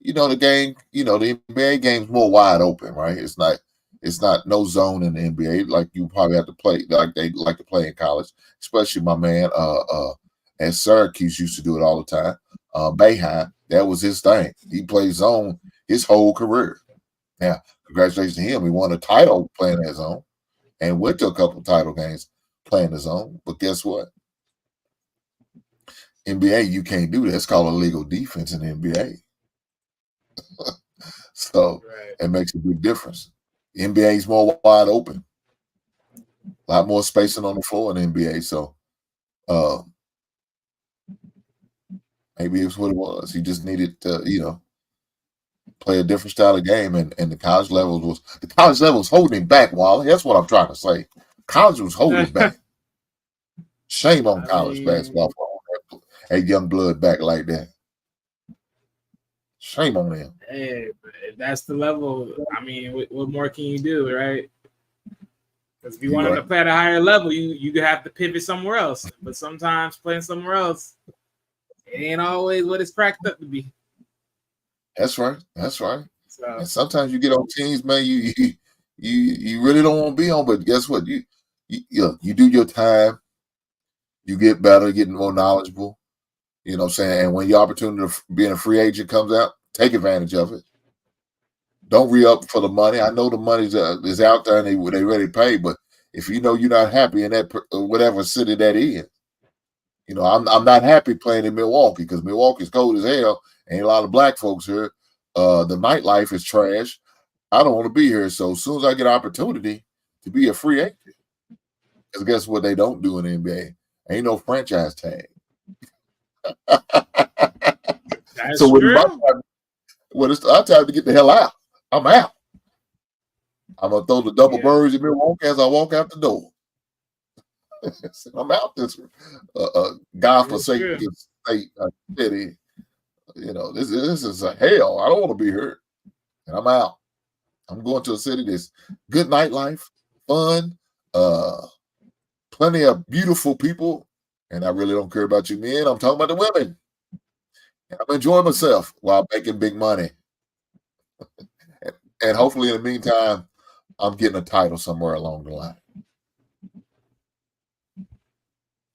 the game, the NBA game's more wide open, right? It's not no zone in the NBA like you probably have to play, like they like to play in college, especially my man at Syracuse used to do it all the time. Bayheim, that was his thing. He played zone his whole career. Now, congratulations to him. He won a title playing that zone and went to a couple of title games playing the zone. But guess what? NBA, you can't do that. It's called illegal defense in the NBA. So it makes a big difference. The NBA is more wide open. A lot more spacing on the floor in the NBA. So maybe it's what it was. He just needed to, play a different style of game, and the college level was holding him back, Wally. That's what I'm trying to say. College was holding him back. Shame on college basketball for holding that young blood back like that. Shame on him. Hey, if that's the level, I mean, what more can you do, right? Because if you want to play at a higher level, you have to pivot somewhere else. But sometimes playing somewhere else, it ain't always what it's cracked up to be. That's right. So, and sometimes you get on teams, man, you really don't want to be on, but guess what? You do your time, you get better, getting more knowledgeable. You know what I'm saying? And when your opportunity of being a free agent comes out, take advantage of it. Don't re-up for the money. I know the money is out there and they ready to pay, but if you know you're not happy in that whatever city that is, I'm not happy playing in Milwaukee because Milwaukee's cold as hell. Ain't a lot of black folks here. The nightlife is trash. I don't want to be here. So as soon as I get an opportunity to be a free agent, because guess what they don't do in the NBA? Ain't no franchise tag. That's so true. It's our time to get the hell out. I'm out. I'm gonna throw the double birds in Milwaukee as I walk out the door. I'm out this godforsaken state city. This is a hell. I don't want to be here, and I'm out. I'm going to a city that's good nightlife, fun, plenty of beautiful people, and I really don't care about you men. I'm talking about the women. I'm enjoying myself while making big money. And hopefully in the meantime, I'm getting a title somewhere along the line.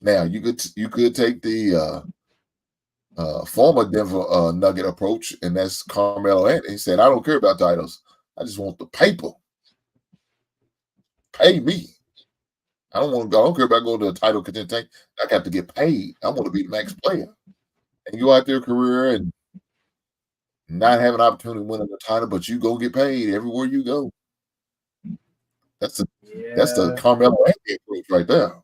Now you could take the former Denver Nugget approach, and that's Carmelo Anthony. He said, I don't care about titles. I just want the paper. Pay me. I don't care about going to a title contender. I got to get paid. I want to be the max player. And you out there career and not have an opportunity to win a title, but you go get paid everywhere you go. That's the Carmelo Anthony approach right there.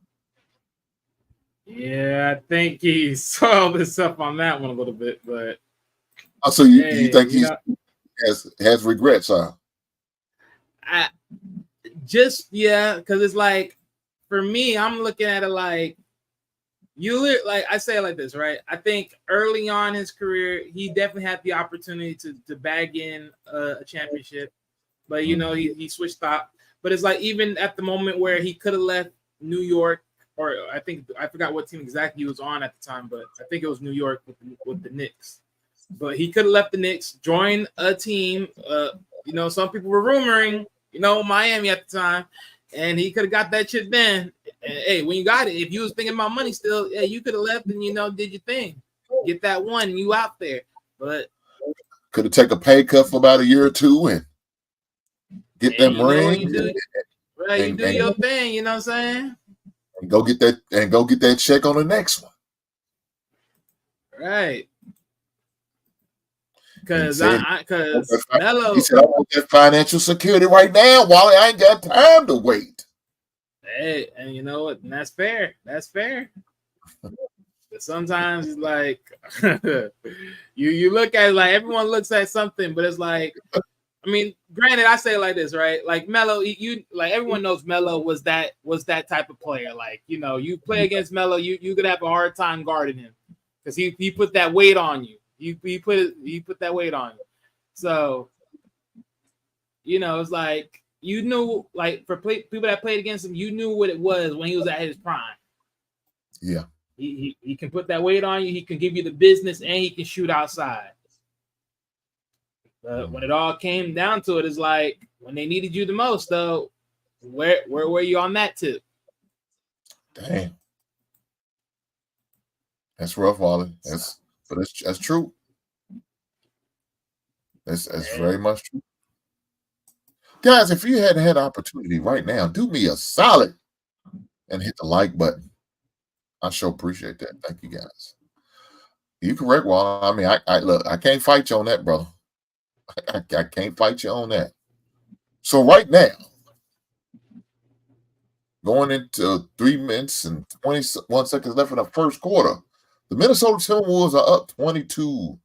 Yeah, I think he soiled himself on that one a little bit, but so you think he has regrets, huh? because it's like for me, I'm looking at it like I say it like this, right? I think early on in his career, he definitely had the opportunity to bag in a championship, but he switched top. But it's like even at the moment where he could have left New York, or I forgot what team exactly he was on at the time, but I think it was New York with the Knicks. But he could have left the Knicks, joined a team. Some people were rumoring, Miami at the time, and he could have got that shit then. And, hey, when you got it, if you was thinking about money still, yeah, you could have left and did your thing, get that one, and you out there. But could have taken a pay cut for about a year or two and get them ring. You do your thing. You know what I'm saying? And go get that check on the next one. Right. Because Melo, he said, I want that financial security right now, Wally. I ain't got time to wait. Hey, and you know what? And that's fair. That's fair. But sometimes it's like you look at it like everyone looks at something, but it's like, I mean, granted, I say it like this, right? Like Melo, everyone knows Melo was that type of player. Like, you play against Melo, you could have a hard time guarding him because he put that weight on you. He put that weight on you. So, it's like you knew, like for people that played against him, you knew what it was when he was at his prime. Yeah. He can put that weight on you. He can give you the business, and he can shoot outside. But when it all came down to it, it's like when they needed you the most, though, where were you on that tip? Damn. That's rough, Wally. That's true. That's very much true. Guys, if you hadn't had opportunity right now, do me a solid and hit the like button. I sure appreciate that. Thank you, guys. You correct, Wally. I mean, I look, I can't fight you on that, brother. I can't fight you on that. So right now, going into 3 minutes and 21 seconds left in the first quarter, the Minnesota Timberwolves are up 22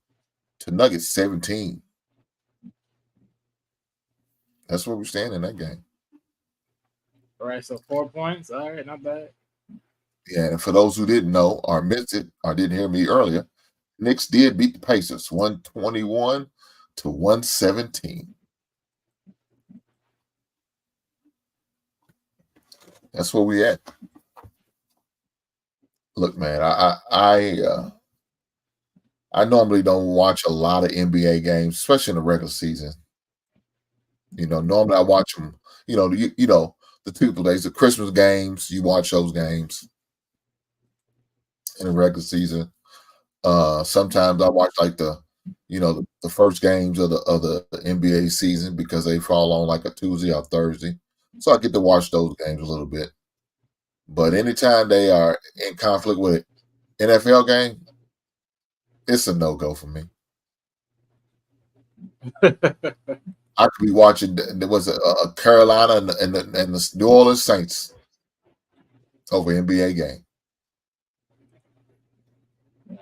to Nuggets 17. That's where we stand in that game. All right, so 4 points. All right, not bad. Yeah, and for those who didn't know or missed it or didn't hear me earlier, Knicks did beat the Pacers 121 to 117. That's where we at. Look, man, I normally don't watch a lot of NBA games, especially in the regular season. Normally I watch them. The 2 days, the Christmas games. You watch those games in the regular season. Sometimes I watch like the first games of the NBA season because they fall on like a Tuesday or Thursday, so I get to watch those games a little bit. But anytime they are in conflict with an NFL game, it's a no-go for me. I could be watching. There was a Carolina and the New Orleans Saints over NBA game.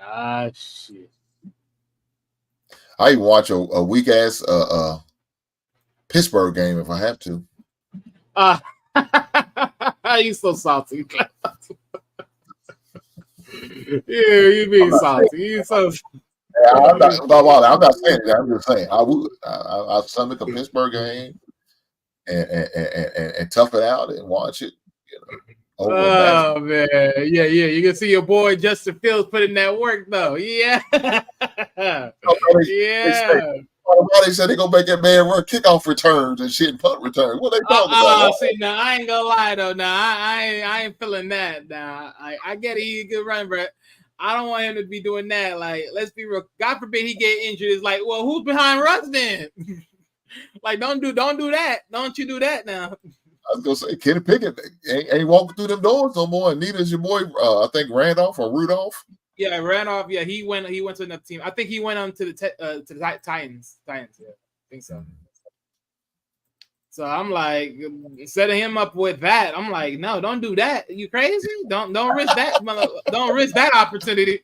Ah, shit. I even watch a weak ass Pittsburgh game if I have to. You so salty. Yeah, you being salty. You so. I'm not saying that. I'm just saying I stomach a Pittsburgh game and tough it out and watch it. Oh man, yeah. You can see your boy Justin Fields putting that work though. Yeah, yeah. They said they gonna make that man run kickoff returns and shit and punt returns. What they talking about? See, now I ain't gonna lie though. Now I ain't feeling that. Now I get it. He's a good run, but I don't want him to be doing that. Like, let's be real. God forbid he get injured. It's like, well, who's behind Russ then? Like, don't do that. Don't you do that now? I was gonna say Kenny Pickett ain't walking through them doors no more, and neither is your boy. I think Randolph or Rudolph. Yeah, Randolph. Yeah, he went to another team. I think he went on to the Titans. Yeah, I think so. So I'm like, setting him up with that. I'm like, no, don't do that. You crazy? Don't risk that. Don't risk that opportunity.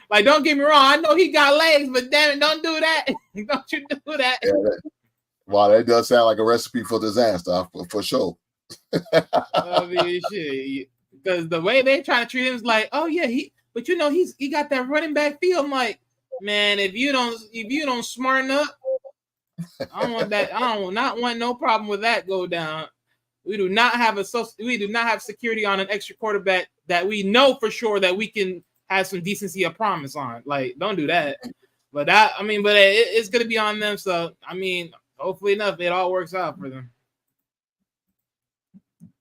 Like, don't get me wrong. I know he got legs, but damn it, don't do that. Don't you do that? Yeah, that does sound like a recipe for disaster for sure. I mean, shit. Because the way they try to treat him is like, oh yeah, he got that running back feel. I'm like, man, if you don't smarten up, I don't want that. I don't not want no problem with that go down. We do not have security on an extra quarterback that we know for sure that we can have some decency of promise on. Like, don't do that. But it's gonna be on them. So I mean, hopefully enough, it all works out for them.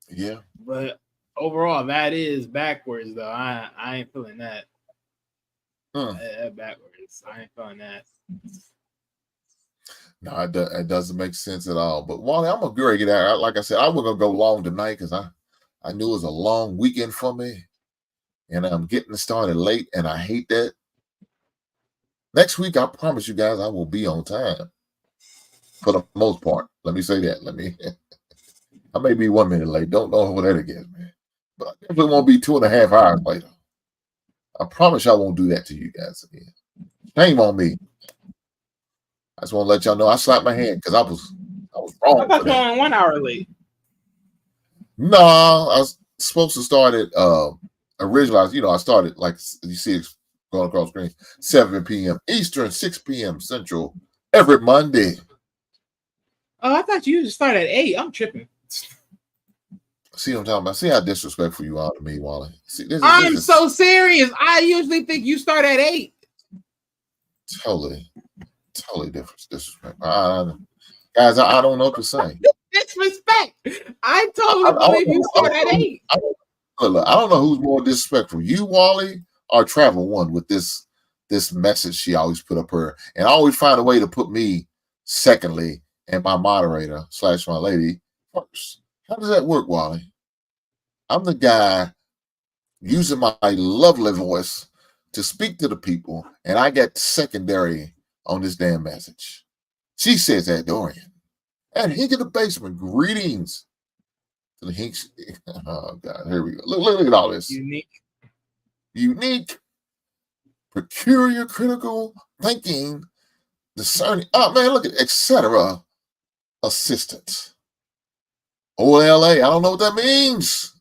Yeah. But overall, that is backwards though. I ain't feeling that. Backwards. I ain't feeling that. No, it doesn't make sense at all. But Wally, I'm gonna get out. Like I said, I was gonna go long tonight because I knew it was a long weekend for me, and I'm getting started late, and I hate that. Next week, I promise you guys, I will be on time for the most part. Let me say that. I may be 1 minute late. Don't know what that again, man. But I definitely won't be 2.5 hours later. I promise I won't do that to you guys again. Shame on me. I just want to let y'all know I slapped my hand because I was wrong. I thought you were only 1 hour late. No, I was supposed to start at originally. I started like you see it going across the screen, 7 p.m. Eastern, 6 p.m. Central every Monday. Oh, I thought you usually start at 8. I'm tripping. See what I'm talking about? See how disrespectful you are to me, Wally. See, I'm so serious. I usually think you start at 8. Totally different disrespect. Guys, I don't know what to say. Disrespect. I totally believe you start at 8. Look, I don't know who's more disrespectful, you, Wally, or Travel One with this message she always put up her. And I always find a way to put me secondly and my moderator / my lady first. How does that work, Wally? I'm the guy using my lovely voice to speak to the people, and I get secondary on this damn message. She says that, Dorian. And Hink in the basement, greetings to the Hinks. Oh, God, here we go. Look at all this. Unique, peculiar, critical thinking, discerning. Oh, man, look at etc. Assistant. OLA, I don't know what that means.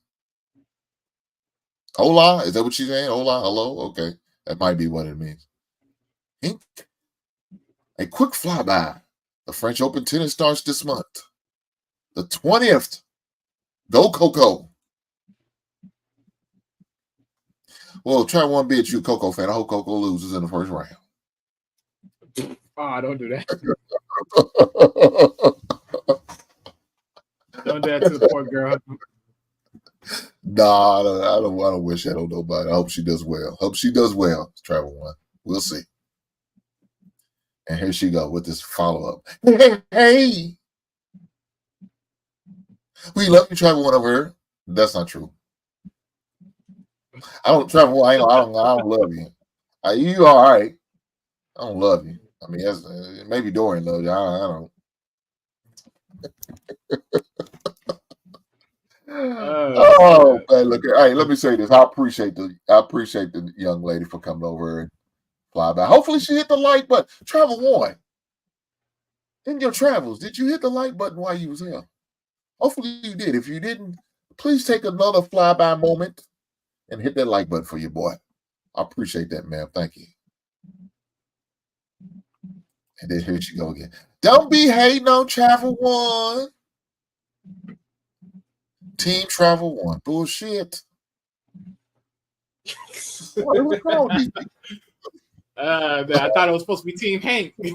Hola, is that what she's saying? Hola, hello? Okay, that might be what it means. Hink. A quick flyby. The French Open tennis starts this month. The 20th. Go Coco. Well, try one be at you, Coco fan. I hope Coco loses in the first round. Oh, don't do that. Don't do that to the poor girl. Nah, I don't wish that on nobody. I hope she does well. Travel One. We'll see. And here she go with this follow-up. Hey. We love you, Travel One over here. That's not true. I don't Travel One. I don't love you. You all right. I don't love you. I mean, maybe Dorian loves you. I don't. Oh man, look. All right, let me say this. I appreciate the young lady for coming over and fly by. Hopefully she hit the like button. Travel One. In your travels, did you hit the like button while you was here? Hopefully you did. If you didn't, please take another flyby moment and hit that like button for your boy. I appreciate that, man. Thank you. And then here she go again. Don't be hating on Travel One. Team Travel One. Bullshit. What's wrong with these people? I thought it was supposed to be Team Hank. I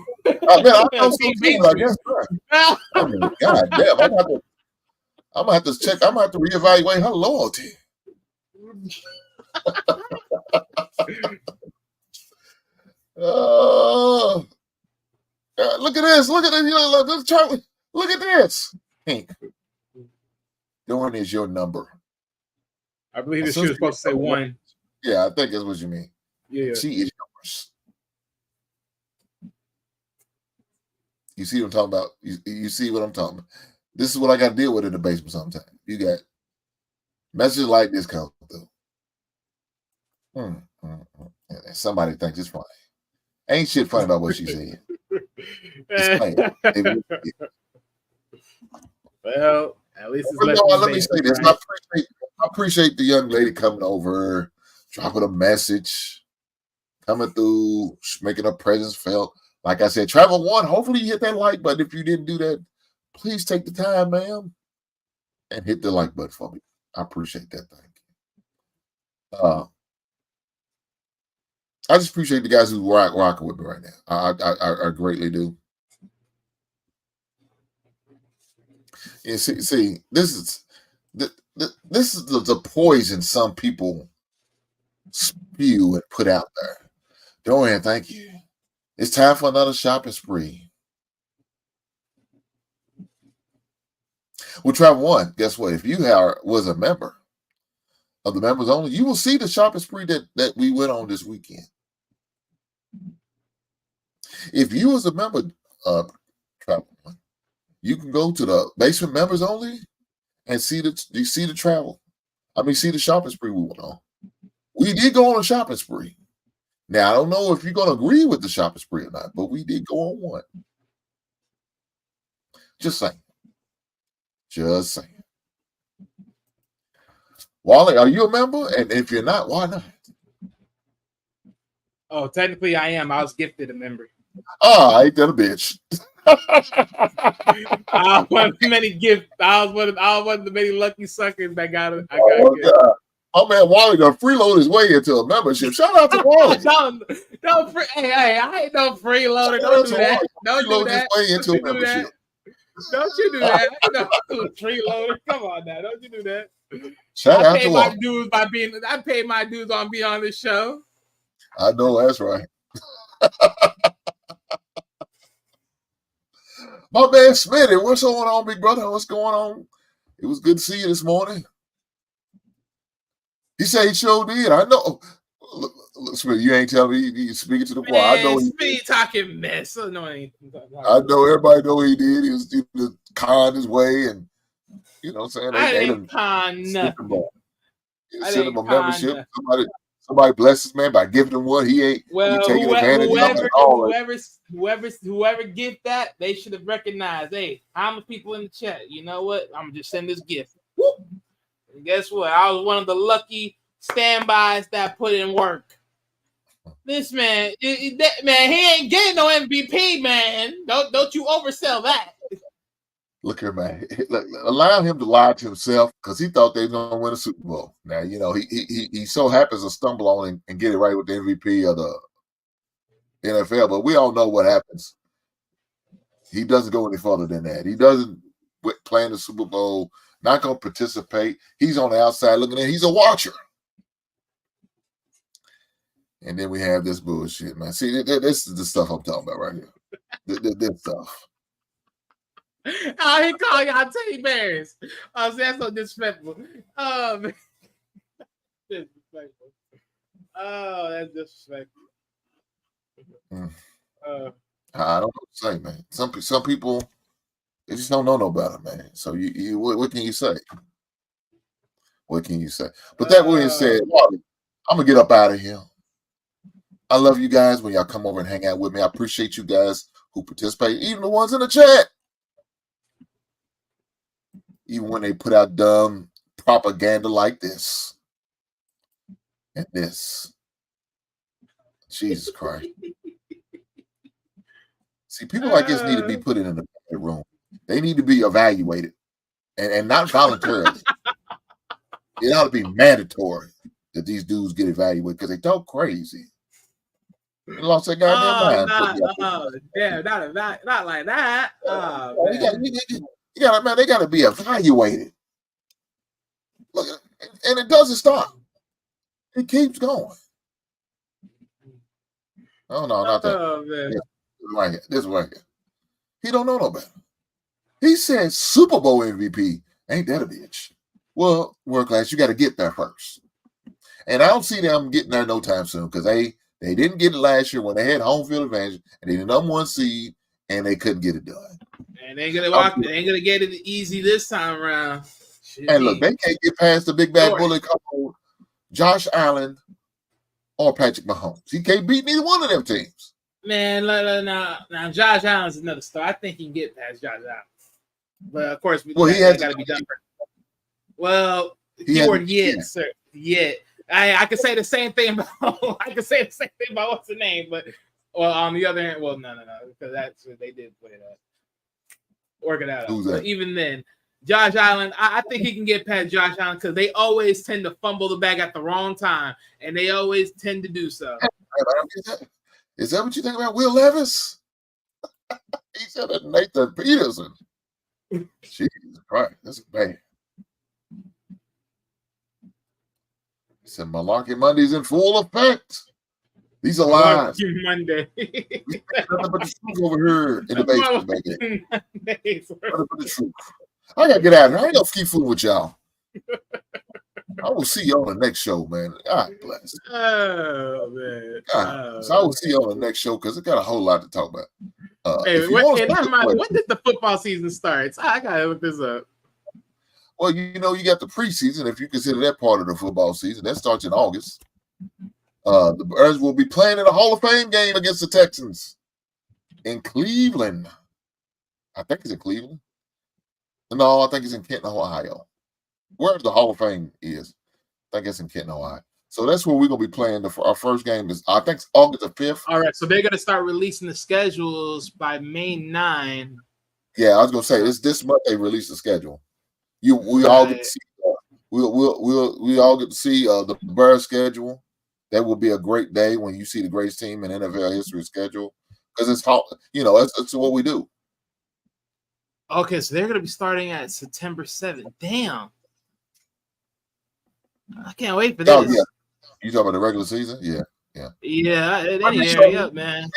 guess. I mean, God damn, I'm gonna have to check. I'm gonna have to reevaluate her loyalty. Look at this. Look at this. Hank. Dawn is your number. I believe she was supposed to say 1. Yeah, I think that's what you mean. Yeah. She is yours. You see what I'm talking about? You see what I'm talking about? This is what I got to deal with in the basement sometimes. You got messages like this come through. Somebody thinks it's funny. Ain't shit funny about what she said. It's funny. Well, At least it's let me say this. Right? I appreciate the young lady coming over, dropping a message, coming through, making her presence felt. Like I said, Travel One, hopefully you hit that like button. If you didn't do that, please take the time, ma'am, and hit the like button for me. I appreciate that. Thank you. I just appreciate the guys who rocking with me right now. I greatly do. And see, this is the poison some people spew and put out there. Dorian, thank you. It's time for another shopping spree. With Travel One, guess what? If you was a member of the members only, you will see the shopping spree that we went on this weekend. If you was a member of Travel One, you can go to the basement members only and see the travel. See the shopping spree we went on. We did go on a shopping spree. Now, I don't know if you're going to agree with the shopping spree or not, but we did go on one. Just saying. Just saying. Wally, are you a member? And if you're not, why not? Oh, technically I am. I was gifted a member. Oh, I ain't that a bitch. I was one of the many gifts. I was one of the many lucky suckers that got it. Oh man, Wally done freeload his way into a membership. Shout out to Wally. Hey, I ain't no freeloader. Don't do that. Don't do that. Don't you do that. No freeloader. Come on now. Don't you do that. I pay my dues I pay my dues on being on this show. I know that's right. My man Smitty, what's going on, big brother? What's going on? It was good to see you this morning. He said he sure did. I know. Look, Smitty, you ain't telling me you speaking to the choir. I know Smitty talking mess. I know everybody know he did. He was con his way, and you know what I'm saying? I didn't con nothing. Send him a membership. Somebody bless this man by giving him one. He ain't taking advantage of it all. Whoever gift that, they should have recognized. Hey, how many people in the chat? You know what? I'm just send this gift. Whoop. And guess what? I was one of the lucky standbys that put in work. This man, he ain't getting no MVP, man. Don't you oversell that. Look here, man. Allow him to lie to himself because he thought they were going to win a Super Bowl. Now, you know, he so happens to stumble on and get it right with the MVP of the NFL, but we all know what happens. He doesn't go any further than that. He doesn't play in the Super Bowl, not going to participate. He's on the outside looking in. He's a watcher. And then we have this bullshit, man. See, this is the stuff I'm talking about right here. This stuff. Oh, he called y'all teddy bears. Oh, so that's so disrespectful. Disrespectful. Oh, that's disrespectful. I don't know what to say, man. Some people they just don't know no better, man. So you what can you say? What can you say? But that being said, I'm gonna get up out of here. I love you guys when y'all come over and hang out with me. I appreciate you guys who participate, even the ones in the chat. Even when they put out dumb propaganda like this and this. Jesus Christ. See, people like this need to be put in the room. They need to be evaluated and not voluntarily. It ought to be mandatory that these dudes get evaluated because they talk crazy. They lost their goddamn mind. Not like that. They got to be evaluated. Look, and it doesn't stop. It keeps going. Oh no, not that. Oh, man. This right here. He don't know no better. He said Super Bowl MVP. Ain't that a bitch? Well, world class, you got to get there first. And I don't see them getting there no time soon because they didn't get it last year when they had home field advantage and they did number one seed and they couldn't get it done. And they ain't gonna get it easy this time around. And look, they can't get past the big bad bullet called Josh Allen or Patrick Mahomes. He can't beat neither one of them teams. Man, now Josh Allen's another star. I think he can get past Josh Allen. But of course, Well, he had got to be done. Well, keyword yet, sir. Yet. I could say the same thing about what's the name, but on the other hand, well, no, because that's what they did put it up. Work it out. Who's that? But even then, Josh Allen, I think he can get past Josh Allen because they always tend to fumble the bag at the wrong time, and they always tend to do so. Is that what you think about Will Levis? He said that Nathan Peterson. Jesus Christ, that's bad. He said Malarkey Monday's in full effect. These are lies. Monday. Nothing but the truth over here in the basement, baby. Nothing but the truth. I gotta get out of here. I ain't gonna keep fooling with y'all. I will see you on the next show, man. God bless. Oh man. So I will see you on the next show because it got a whole lot to talk about. Hey, when did the football season start? I gotta look this up. Well, you got the preseason, if you consider that part of the football season. That starts in August. The Byrde will be playing in a Hall of Fame game against the Texans in Cleveland. I think it's in Cleveland. No, I think it's in Kenton, Ohio. Where the Hall of Fame is. I think it's in Kenton, Ohio. So that's where we're going to be playing. Our first game is, I think, it's August the 5th. All right, so they're going to start releasing the schedules by May 9. Yeah, I was going to say, it's this month they release the schedule. We all get to see. We all get to see the Byrde schedule. That will be a great day when you see the greatest team in NFL history schedule because it's what we do. Okay, so they're going to be starting at September 7th. Damn, I can't wait for this. Yeah. You talking about the regular season? Yeah. Up, man.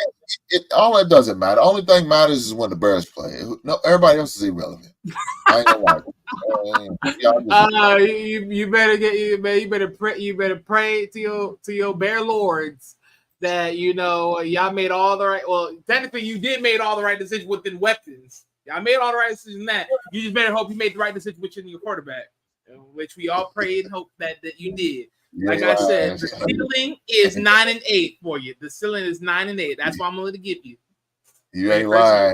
All that doesn't matter. Only thing matters is when the Byrde play. No, everybody else is irrelevant. I ain't gonna lie. You better pray to your bear lords that y'all made all the right. Well, technically, you did made all the right decisions within weapons. Y'all made all the right decisions. In that you just better hope you made the right decision within your quarterback, which we all prayed and hope that you did. Like I said, the ceiling is 9-8 for you. The ceiling is 9-8. That's what I'm willing to give you. You ain't lying,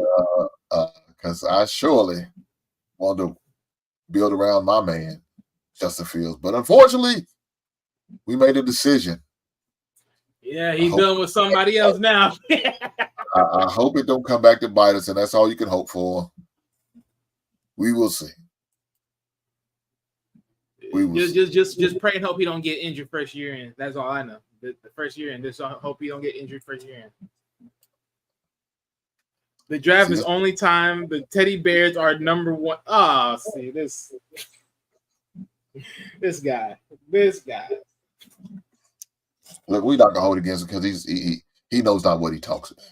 because I surely want to build around my man, Justin Fields. But unfortunately, we made a decision. Yeah, he's done with somebody else now. I hope it don't come back to bite us, and that's all you can hope for. We will see. Just pray and hope he don't get injured first year in. That's all I know. The first year in. Just hope he don't get injured first year in. The draft is only time the teddy bears are number one. Oh, see this guy. Look, we're not gonna hold against him because he knows not what he talks about.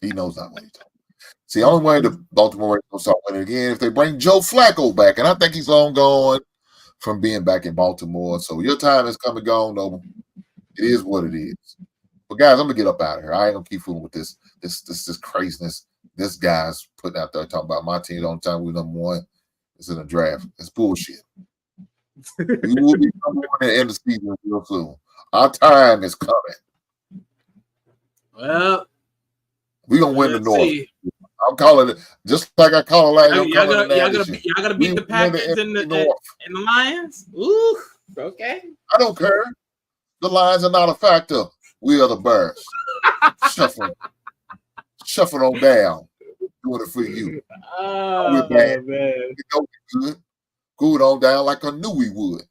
He knows not what he talks. See, the only way the Baltimore Ravens will start winning again if they bring Joe Flacco back, and I think he's long gone from being back in Baltimore. So your time has come and gone, though. It is what it is. But guys, I'm gonna get up out of here. I ain't gonna keep fooling with this craziness. This guy's putting out there talking about my team on time. We're number one. It's in the draft. It's bullshit. We will be number one at the end of the season real soon. Our time is coming. Well, we're gonna win the North. I'm calling it just like I call it. Y'all gonna beat the Packers and the Lions. Ooh, okay. I don't care. The Lions are not a factor. We are the Byrde. Shuffle on down. Doing it for you. Oh man, we know we good. Good on down like I knew we would.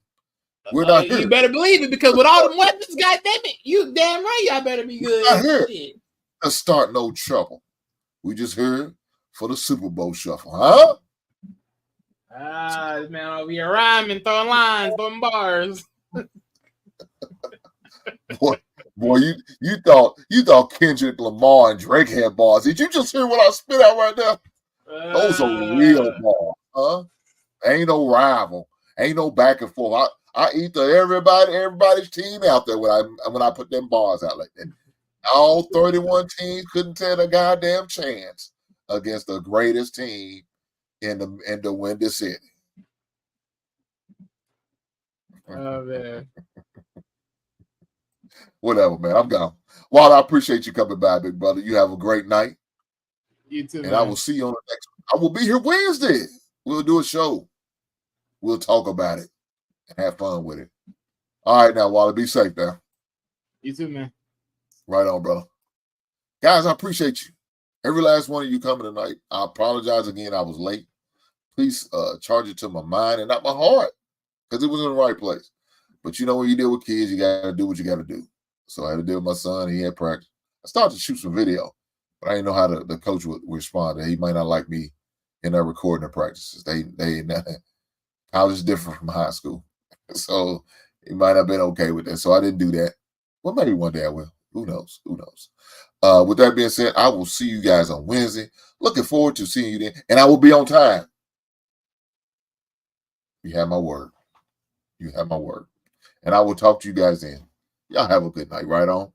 We're not here. You better believe it because with all the weapons, goddamn it, you damn right y'all better be good. We're not here. Let's start no trouble. We just here for the Super Bowl shuffle, huh? Man, I'll be rhyming, throwing lines, throwing bars. Boy, you thought Kendrick Lamar and Drake had bars. Did you just hear what I spit out right now? Those are real bars, huh? Ain't no rival, ain't no back and forth. I eat everybody's team out there when I put them bars out like that. All 31 teams couldn't stand a goddamn chance against the greatest team in the Windy City. Oh man. Whatever, man. I'm gone. Well, I appreciate you coming by, big brother. You have a great night. You too. And man. I will see you on the next one. I will be here Wednesday. We'll do a show. We'll talk about it and have fun with it. All right, now, Wally, be safe now. You too, man. Right on, brother. Guys, I appreciate you. Every last one of you coming tonight. I apologize again. I was late. Please charge it to my mind and not my heart because it was in the right place. But you know, when you deal with kids, you got to do what you got to do. So I had to deal with my son. He had practice. I started to shoot some video, but I didn't know how the coach would respond. He might not like me in their recording the practices. College is different from high school. So he might not have been okay with that. So I didn't do that. Well, maybe one day I will. Who knows? Who knows? With that being said, I will see you guys on Wednesday. Looking forward to seeing you then. And I will be on time. You have my word. You have my word. And I will talk to you guys then. Y'all have a good night. Right on.